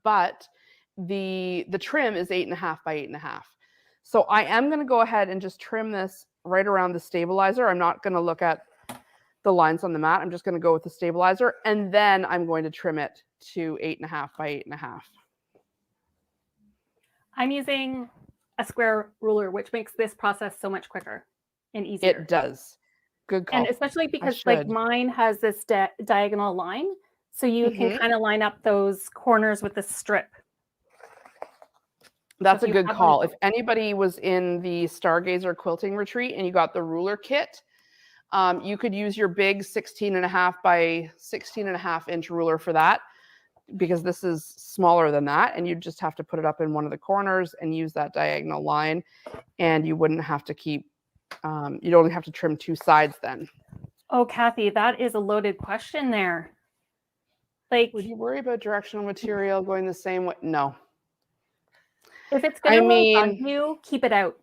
but the trim is 8.5 by 8.5. So I am going to go ahead and just trim this right around the stabilizer. I'm not going to look at the lines on the mat. I'm just going to go with the stabilizer, and then I'm going to trim it to 8.5 by 8.5. I'm using a square ruler, which makes this process so much quicker and easier. It does. Good call. And especially because like mine has this diagonal line, so you can kind of line up those corners with the strip. That's a good call. If anybody was in the Stargazer quilting retreat and you got the ruler kit, you could use your big 16.5 by 16.5 inch ruler for that, because this is smaller than that, and you just have to put it up in one of the corners and use that diagonal line, and you wouldn't have to keep you'd only have to trim two sides then. Oh, Kathy, that is a loaded question there. Like, would you worry about directional material going the same way? No. If it's going to bug you, keep it out.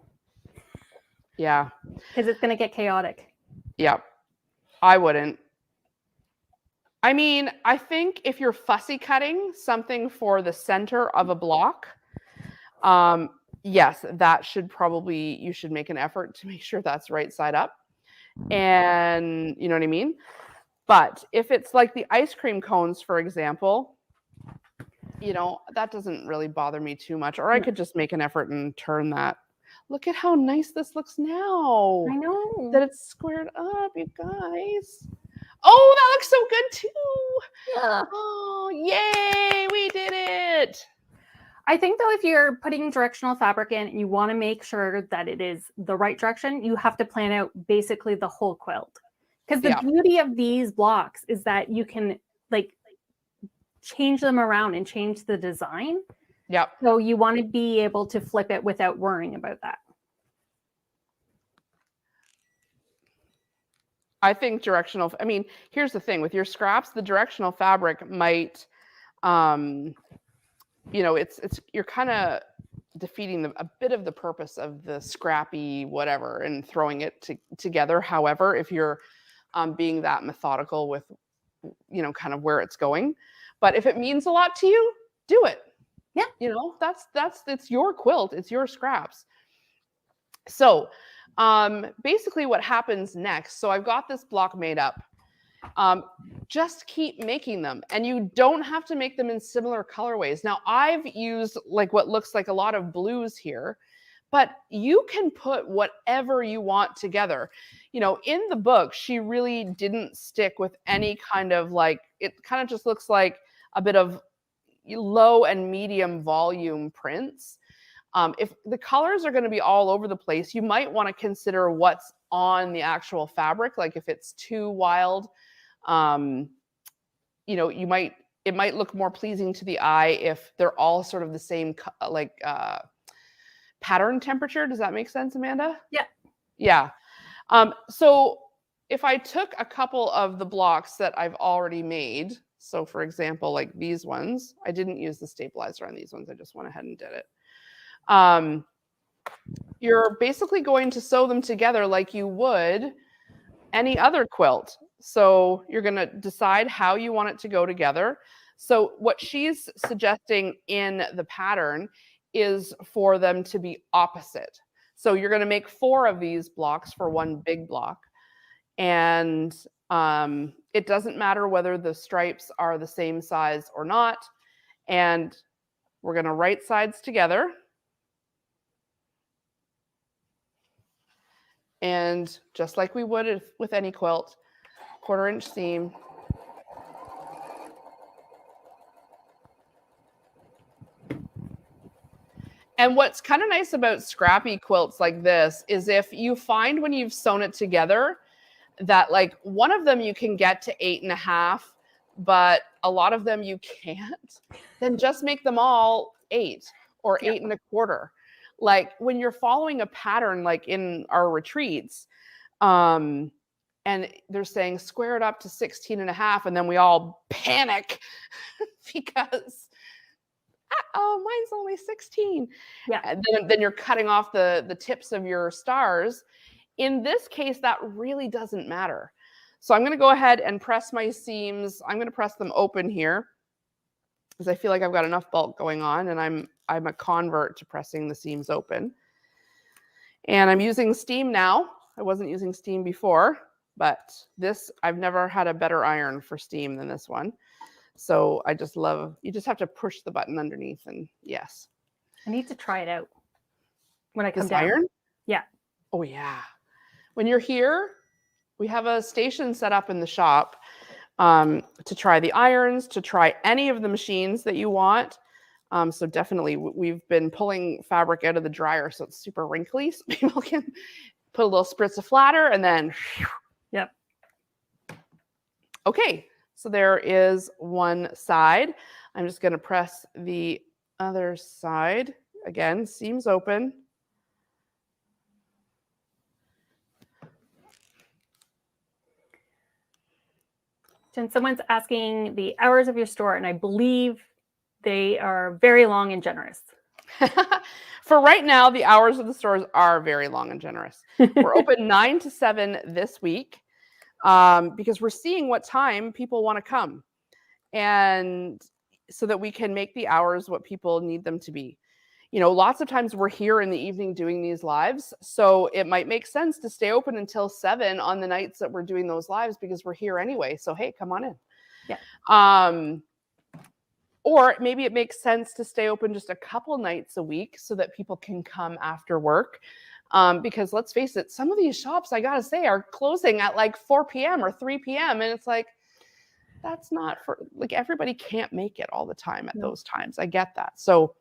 Yeah. Because it's going to get chaotic. Yep. I wouldn't. I mean, I think if you're fussy cutting something for the center of a block, yes, that should probably, you should make an effort to make sure that's right side up. And you know what I mean? But if it's like the ice cream cones, for example, you know, that doesn't really bother me too much. Or I could just make an effort and turn that. Look at how nice this looks now. I know. That it's squared up, you guys. Oh, that looks so good too. Yeah. Oh, yay, we did it. I think though, if you're putting directional fabric in and you want to make sure that it is the right direction, you have to plan out basically the whole quilt. Because the beauty of these blocks is that you can like change them around and change the design. Yep. So you want to be able to flip it without worrying about that. I think directional, I mean, here's the thing with your scraps, the directional fabric might, you know, you're kind of defeating a bit of the purpose of the scrappy whatever and throwing it together. However, if you're being that methodical with, you know, kind of where it's going, but if it means a lot to you, do it. Yeah. You know, it's your quilt, it's your scraps. So basically what happens next, so I've got this block made up. Just keep making them, and you don't have to make them in similar colorways. Now I've used like what looks like a lot of blues here, but you can put whatever you want together. You know, in the book, she really didn't stick with any kind of like, it kind of just looks like a bit of low and medium volume prints. If the colors are going to be all over the place, you might want to consider what's on the actual fabric. Like if it's too wild, you know, it might look more pleasing to the eye if they're all sort of the same, like pattern temperature. Does that make sense, Amanda? Yeah. Yeah. So if I took a couple of the blocks that I've already made, so for example, like these ones, I didn't use the stabilizer on these ones. I just went ahead and did it. You're basically going to sew them together like you would any other quilt. So you're going to decide how you want it to go together. So what she's suggesting in the pattern is for them to be opposite. So you're going to make 4 of these blocks for one big block. And it doesn't matter whether the stripes are the same size or not. And we're going to right sides together. And just like we would with any quilt, 1/4 inch seam. And what's kind of nice about scrappy quilts like this is if you find when you've sewn it together that like one of them you can get to 8.5, but a lot of them you can't, then just make them all 8 or 8.25. Like when you're following a pattern, like in our retreats, and they're saying square it up to 16.5, and then we all panic because oh, mine's only 16. Yeah. And then you're cutting off the tips of your stars. In this case, that really doesn't matter. So I'm going to go ahead and press my seams. I'm going to press them open here because I feel like I've got enough bulk going on, and I'm a convert to pressing the seams open. And I'm using steam now. I wasn't using steam before, but this, I've never had a better iron for steam than this one. So I just love, you just have to push the button underneath, and yes. I need to try it out when I come This down. iron? Yeah. Oh yeah. When you're here, we have a station set up in the shop to try the irons, to try any of the machines that you want. So definitely we've been pulling fabric out of the dryer so it's super wrinkly, so people can put a little spritz of flatter and then. Yep. Okay, so there is one side. I'm just going to press the other side. Again, seams open. Jen, someone's asking the hours of your store, and I believe they are very long and generous. For right now, the hours of the stores are very long and generous. We're open 9 to 7 this week because we're seeing what time people want to come, and so that we can make the hours what people need them to be. You know, lots of times we're here in the evening doing these lives, so it might make sense to stay open until 7 on the nights that we're doing those lives because we're here anyway. So hey, come on in. Yeah. Or maybe it makes sense to stay open just a couple nights a week so that people can come after work. Because let's face it, some of these shops, I gotta say, are closing at like 4 p.m. or 3 p.m. And it's like, that's not for, like, everybody can't make it all the time at those times. I get that. So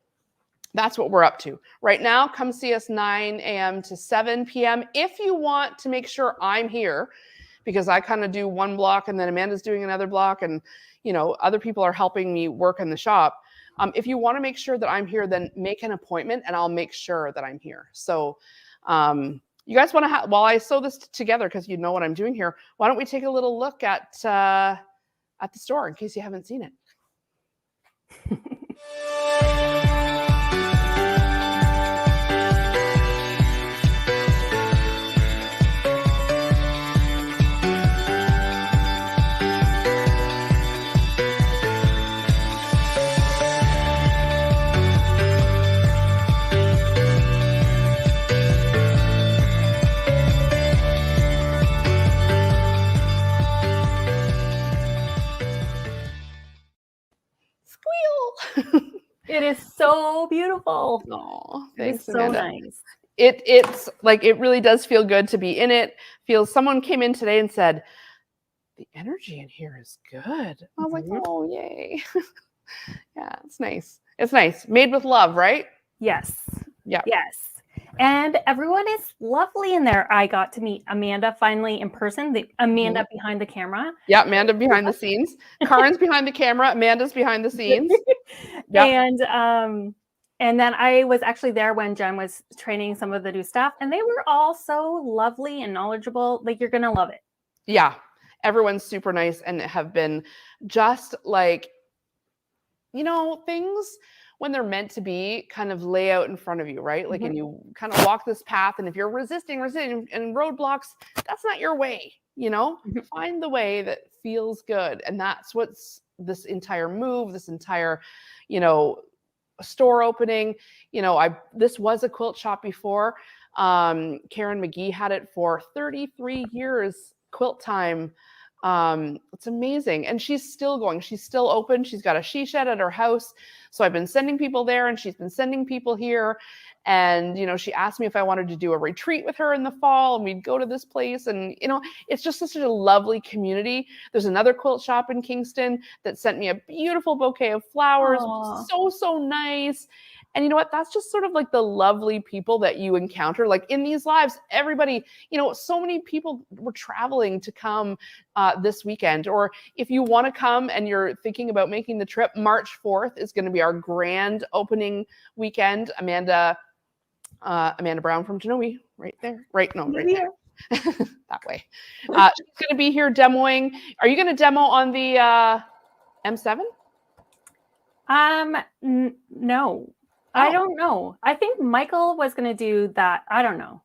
that's what we're up to. Right now, come see us 9 a.m. to 7 p.m. If you want to make sure I'm here, because I kind of do one block and then Amanda's doing another block, and you know, other people are helping me work in the shop. If you want to make sure that I'm here, then make an appointment and I'll make sure that I'm here. So you guys want to while I sew this together, because you know what I'm doing here, why don't we take a little look at the store in case you haven't seen it. It is so beautiful. Oh, thanks, it's so Amanda. Nice. It's like, it really does feel good to be in it. Someone came in today and said, the energy in here is good. I was like, oh, yay. Yeah, it's nice. It's nice. Made with love, right? Yes. Yeah. Yes. And everyone is lovely in there. I got to meet Amanda finally in person, the Amanda behind the camera. Yeah, Amanda behind the scenes. Karen's behind the camera. Amanda's behind the scenes. Yep. And then I was actually there when Jen was training some of the new staff, and they were all so lovely and knowledgeable. Like, you're going to love it. Yeah. Everyone's super nice and have been just like, you know, things when they're meant to be kind of lay out in front of you, right? Like, and you kind of walk this path, and if you're resisting and roadblocks, that's not your way, you know? Find the way that feels good. And that's what's this entire move, this entire, you know, store opening. You know, this was a quilt shop before. Karen McGee had it for 33 years, quilt time. It's amazing. And she's still going. She's still open. She's got a she shed at her house. So I've been sending people there, and she's been sending people here. And, she asked me if I wanted to do a retreat with her in the fall, and we'd go to this place. And, it's just such a lovely community. There's another quilt shop in Kingston that sent me a beautiful bouquet of flowers. Aww. So nice. And you know what? That's just sort of like the lovely people that you encounter. Like in these lives, everybody, so many people were traveling to come this weekend. Or if you want to come and you're thinking about making the trip, March 4th is going to be our grand opening weekend. Amanda Brown from Genoa, right there. Right there. That way. She's going to be here demoing. Are you going to demo on the M7? No. I don't know. I think Michael was going to do that. I don't know.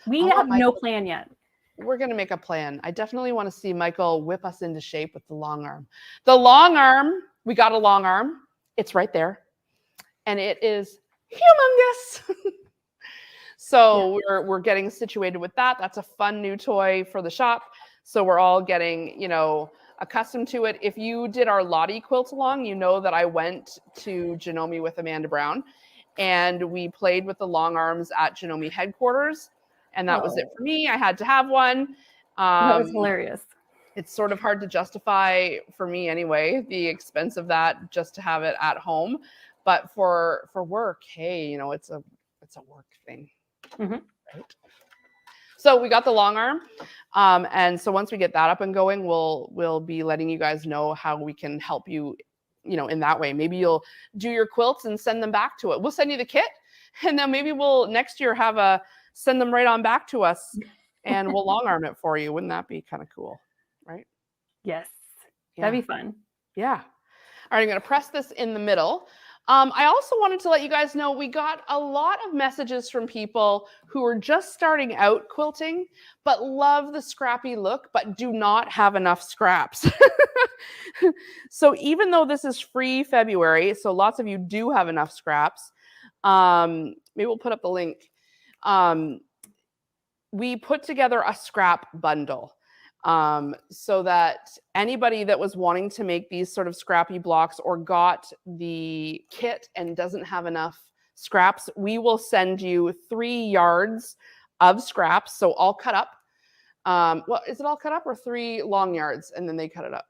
We have no plan yet. We're going to make a plan. I definitely want to see Michael whip us into shape with the long arm. The long arm, we got a long arm. It's right there. And it is humongous. So we're getting situated with that. That's a fun new toy for the shop. So we're all getting, accustomed to it. If you did our Lottie quilt along, you know that I went to Genome with Amanda Brown, and we played with the long arms at Genome headquarters, and that was it for me. I had to have one. That was hilarious. It's sort of hard to justify for me anyway, the expense of that just to have it at home. But for work, hey, it's a work thing. Mm-hmm. Right? So we got the long arm. And so once we get that up and going, we'll be letting you guys know how we can help you, in that way. Maybe you'll do your quilts and send them back to it. We'll send you the kit, and then maybe we'll next year have send them right on back to us, and we'll long arm it for you. Wouldn't that be kind of cool? Right? Yes. Yeah. That'd be fun. Yeah. All right, I'm going to press this in the middle. I also wanted to let you guys know we got a lot of messages from people who are just starting out quilting, but love the scrappy look, but do not have enough scraps. So even though this is free February, so lots of you do have enough scraps, maybe we'll put up the link. We put together a scrap bundle. So that anybody that was wanting to make these sort of scrappy blocks or got the kit and doesn't have enough scraps, we will send you 3 yards of scraps. So all cut up. Well, is it all cut up or 3 long yards and then they cut it up?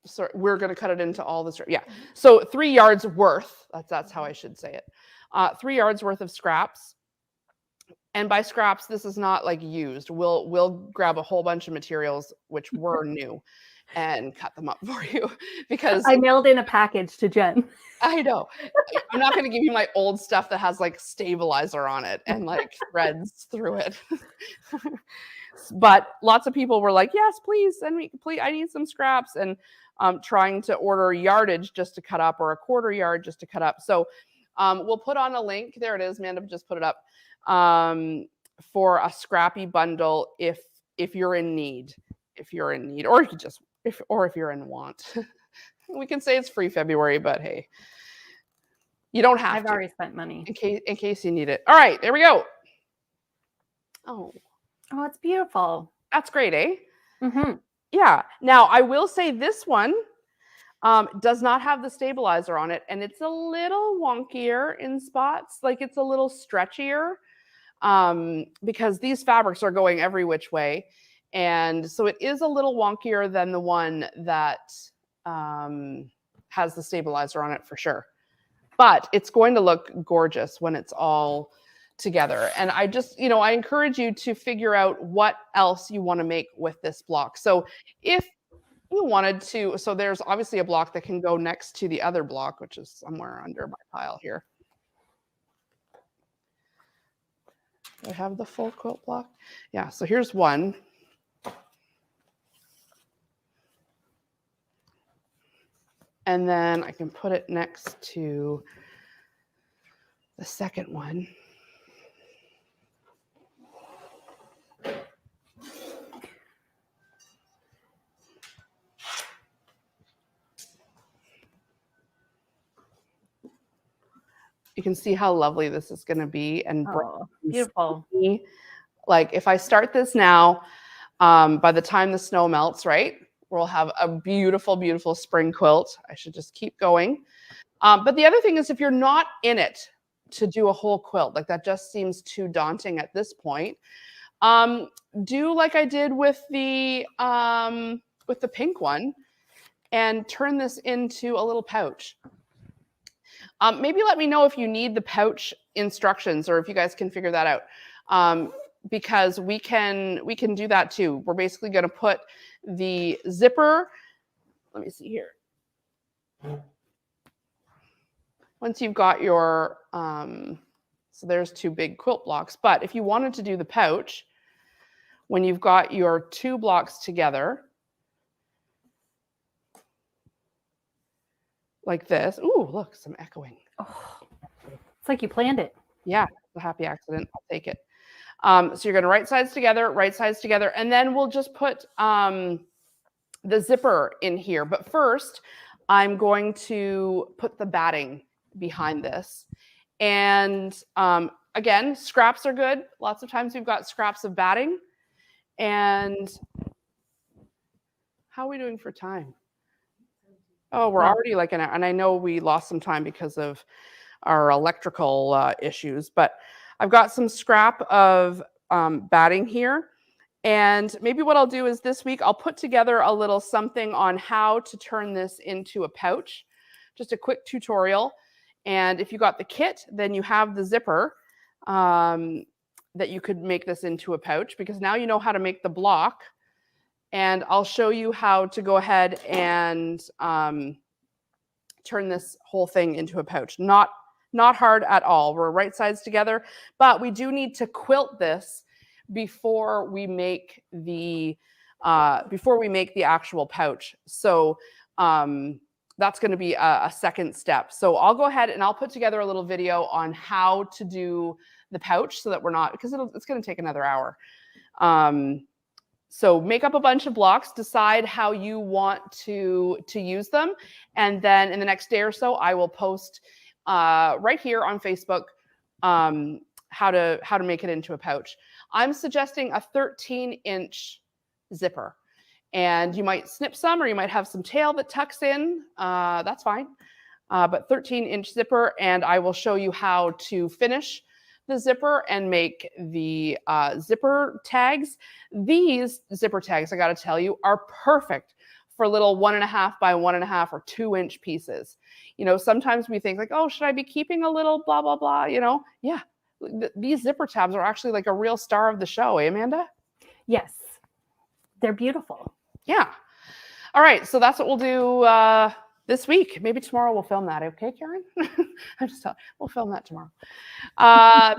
So we're going to cut it into all the, yeah. So 3 yards worth, that's how I should say it. 3 yards worth of scraps. And by scraps, this is not like used. We'll grab a whole bunch of materials which were new and cut them up for you, because I mailed in a package to Jen. I know. I'm not going to give you my old stuff that has like stabilizer on it and like threads through it. But lots of people were like, yes, please send me, please, I need some scraps, and trying to order yardage just to cut up, or a quarter yard just to cut up. So we'll put on a link. There it is. Amanda just put it up. For a scrappy bundle if you're in need, or if you just if you're in want. We can say it's free February, but hey, you don't have I've to. already spent money in case you need it. All right, there we go. Oh, it's beautiful. That's great, eh? Mm-hmm. Yeah. Now I will say this one does not have the stabilizer on it, and it's a little wonkier in spots. Like it's a little stretchier. Because these fabrics are going every which way. And so it is a little wonkier than the one that has the stabilizer on it for sure. But it's going to look gorgeous when it's all together. And I just, I encourage you to figure out what else you want to make with this block. So if you wanted to, so there's obviously a block that can go next to the other block, which is somewhere under my pile here. I have the full quilt block. Yeah, so here's one. And then I can put it next to the second one. You can see how lovely this is going to be, and beautiful. Like if I start this now, By the time the snow melts, right, we'll have a beautiful, beautiful spring quilt. I should just keep going. But the other thing is, if you're not in it to do a whole quilt, like that just seems too daunting at this point, do like I did with the pink one and turn this into a little pouch. Maybe let me know if you need the pouch instructions or if you guys can figure that out. Because we can do that too. We're basically going to put the zipper, let me see here. Once you've got your, so there's 2 big quilt blocks, but if you wanted to do the pouch, when you've got your 2 blocks together, like this. Ooh, look, some echoing. Oh, it's like you planned it. Yeah, it's a happy accident. I'll take it. So you're going to right sides together, and then we'll just put the zipper in here. But first, I'm going to put the batting behind this. And again, scraps are good. Lots of times we've got scraps of batting. And how are we doing for time? Oh, we're already like an hour. And I know we lost some time because of our electrical issues, but I've got some scrap of batting here. And maybe what I'll do is this week, I'll put together a little something on how to turn this into a pouch, just a quick tutorial. And if you got the kit, then you have the zipper that you could make this into a pouch, because now you know how to make the block. And I'll show you how to go ahead and turn this whole thing into a pouch. Not hard at all. We're right sides together, but we do need to quilt this before we make the actual pouch. So that's going to be a second step. So I'll go ahead and I'll put together a little video on how to do the pouch so that we're not, because it's going to take another hour. So make up a bunch of blocks, decide how you want to use them. And then in the next day or so, I will post right here on Facebook how to make it into a pouch. I'm suggesting a 13-inch zipper. And you might snip some, or you might have some tail that tucks in. That's fine. But 13-inch zipper, and I will show you how to finish the zipper and make the zipper tags. These zipper tags, I got to tell you, are perfect for little 1.5 by 1.5 or 2-inch pieces. You know, sometimes we think like, oh, should I be keeping a little blah, blah, blah, you know? Yeah, these zipper tabs are actually like a real star of the show, eh, Amanda? Yes, they're beautiful. Yeah. All right, so that's what we'll do this week. Maybe tomorrow we'll film that. Okay, Karen? I'm just telling, we'll film that tomorrow.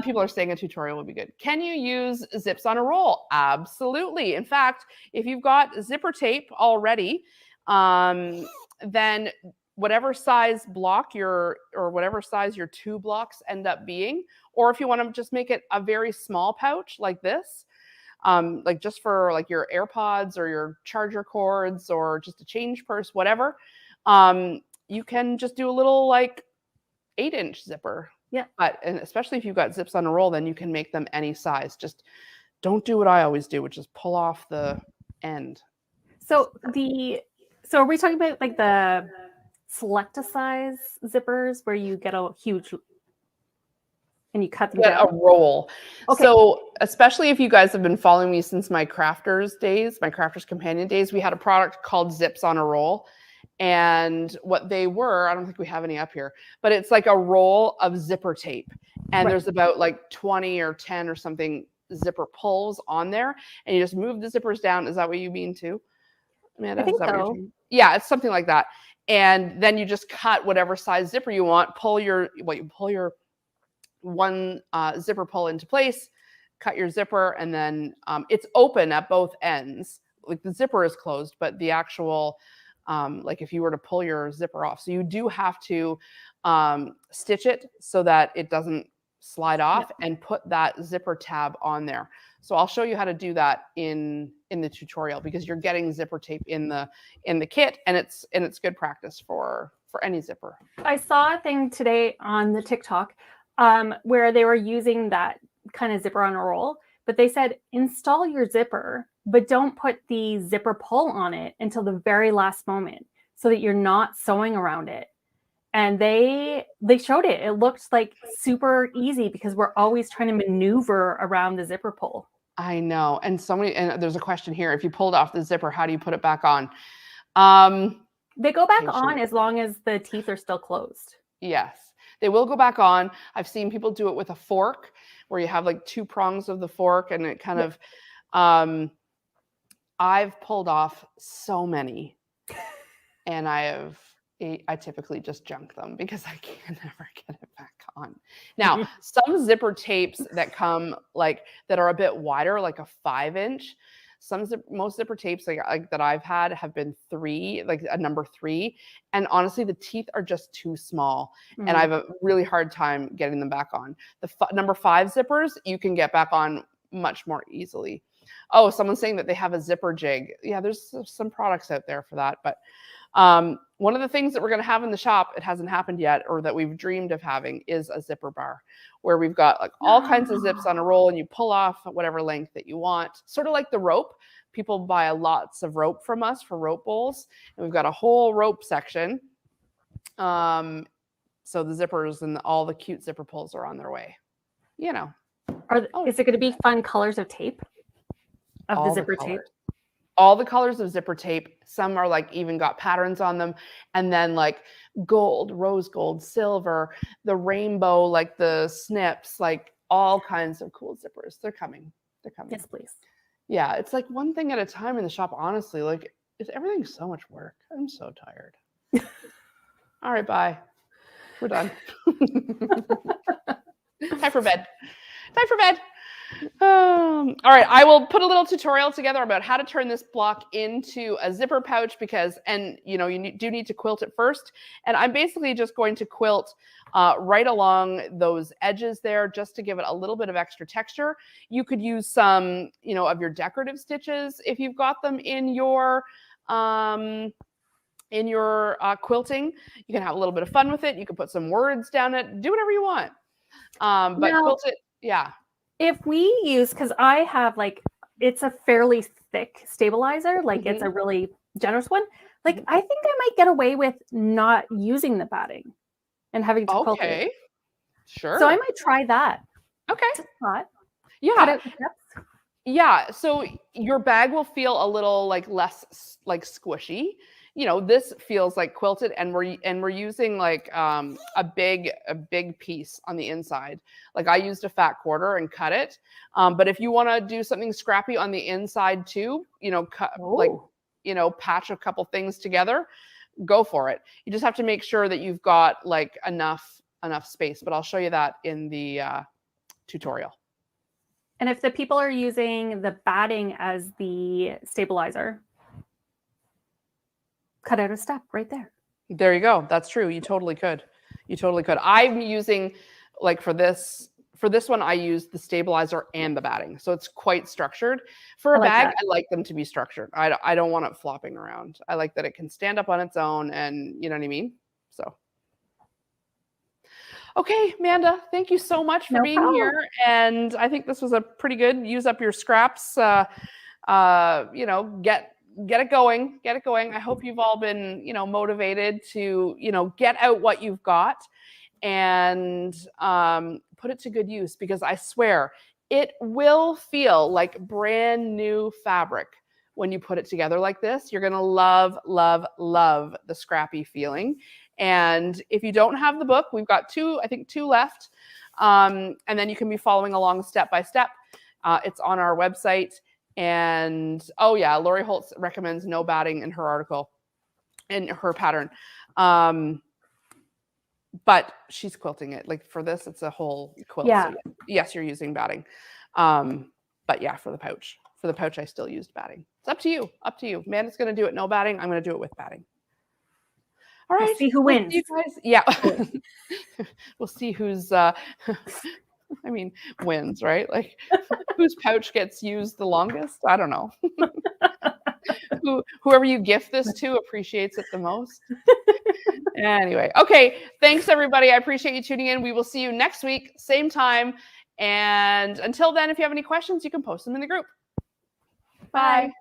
People are saying a tutorial would be good. Can you use zips on a roll? Absolutely. In fact, if you've got zipper tape already, then whatever size block or whatever size your 2 blocks end up being, or if you want to just make it a very small pouch like this, like just for like your AirPods or your charger cords or just a change purse, whatever, you can just do a little like 8-inch zipper. Yeah. And especially if you've got zips on a roll, then you can make them any size. Just don't do what I always do, which is pull off the end. So are we talking about like the select-a-size zippers where you get a huge and you cut them down? A roll. Okay. So especially if you guys have been following me since my Crafters days, my Crafters Companion days, we had a product called Zips on a Roll. And what they were, I don't think we have any up here, but it's like a roll of zipper tape. And Right. There's about like 20 or 10 or something zipper pulls on there. And you just move the zippers down. Is that what you mean too, Amanda? I think Is that what you're so. saying? Yeah, it's something like that. And then you just cut whatever size zipper you want, pull your one zipper pull into place, cut your zipper, and then it's open at both ends. Like the zipper is closed, but the actual, like if you were to pull your zipper off. So you do have to stitch it so that it doesn't slide off, and put that zipper tab on there. So I'll show you how to do that in the tutorial, because you're getting zipper tape in the kit, and it's good practice for any zipper. I saw a thing today on the TikTok where they were using that kind of zipper on a roll, but they said install your zipper but don't put the zipper pull on it until the very last moment so that you're not sewing around it. And they showed it. It looked like super easy because we're always trying to maneuver around the zipper pull. I know. And there's a question here. If you pulled off the zipper, how do you put it back on? They go back on as long as the teeth are still closed. Yes, they will go back on. I've seen people do it with a fork where you have like 2 prongs of the fork and it kind of, I've pulled off so many and I typically just junk them because I can never get it back on. Now, some zipper tapes that come that are a bit wider, like a 5-inch, most zipper tapes like that I've had have been 3, like a number 3. And honestly, the teeth are just too small and I have a really hard time getting them back on. The number 5 zippers, you can get back on much more easily. Oh, someone's saying that they have a zipper jig. Yeah, there's some products out there for that. But one of the things that we're going to have in the shop, it hasn't happened yet, or that we've dreamed of having, is a zipper bar where we've got like all kinds of zips on a roll and you pull off whatever length that you want. Sort of like the rope. People buy lots of rope from us for rope bowls. And we've got a whole rope section. So the zippers and all the cute zipper pulls are on their way. You know. Is it going to be fun colors of tape? Of the zipper tape? All the colors of zipper tape. Some are like even got patterns on them. And then like gold, rose gold, silver, the rainbow, like the snips, like all kinds of cool zippers. They're coming. They're coming. Yes, please. Yeah, it's like one thing at a time in the shop, honestly. Like, everything's so much work. I'm so tired. All right, bye. We're done. Time for bed. Time for bed. All right, I will put a little tutorial together about how to turn this block into a zipper pouch you do need to quilt it first. And I'm basically just going to quilt right along those edges there just to give it a little bit of extra texture. You could use some, of your decorative stitches if you've got them in your quilting. You can have a little bit of fun with it. You can put some words down it, do whatever you want. Quilt it, yeah. If we use, because I have it's a fairly thick stabilizer, it's a really generous one. I think I might get away with not using the batting and having to quilt it. Sure. So I might try that. Okay. Yeah. Yeah. So your bag will feel a little less squishy. This feels like quilted, and we're using a big piece on the inside. I used a fat quarter and cut it. But if you want to do something scrappy on the inside too, patch a couple things together, go for it. You just have to make sure that you've got enough space, but I'll show you that in the tutorial. And if the people are using the batting as the stabilizer, cut out a step right there. There you go. That's true. You totally could. I'm using for this one, I used the stabilizer and the batting. So it's quite structured. For a bag, I like them to be structured. I don't want it flopping around. I like that it can stand up on its own, and you know what I mean? So. Okay, Amanda, thank you so much for being here. And I think this was a pretty good use up your scraps. Get it going. I hope you've all been, motivated to, get out what you've got and put it to good use, because I swear it will feel like brand new fabric when you put it together like this. You're going to love, love, love the Scrappy feeling. And if you don't have the book, we've got two left. And then you can be following along step by step. It's on our website. And Lori Holtz recommends no batting in her article, in her pattern. But she's quilting it. For this, it's a whole quilt. Yeah. So yes, you're using batting. But yeah, for the pouch, I still used batting. It's up to you. Amanda's going to do it no batting. I'm going to do it with batting. All right. We'll see who wins. You guys. Yeah. We'll see who's wins, right? Whose pouch gets used the longest? I don't know. Whoever you gift this to appreciates it the most. Anyway, okay. Thanks, everybody. I appreciate you tuning in. We will see you next week, same time. And until then, if you have any questions, you can post them in the group. Bye.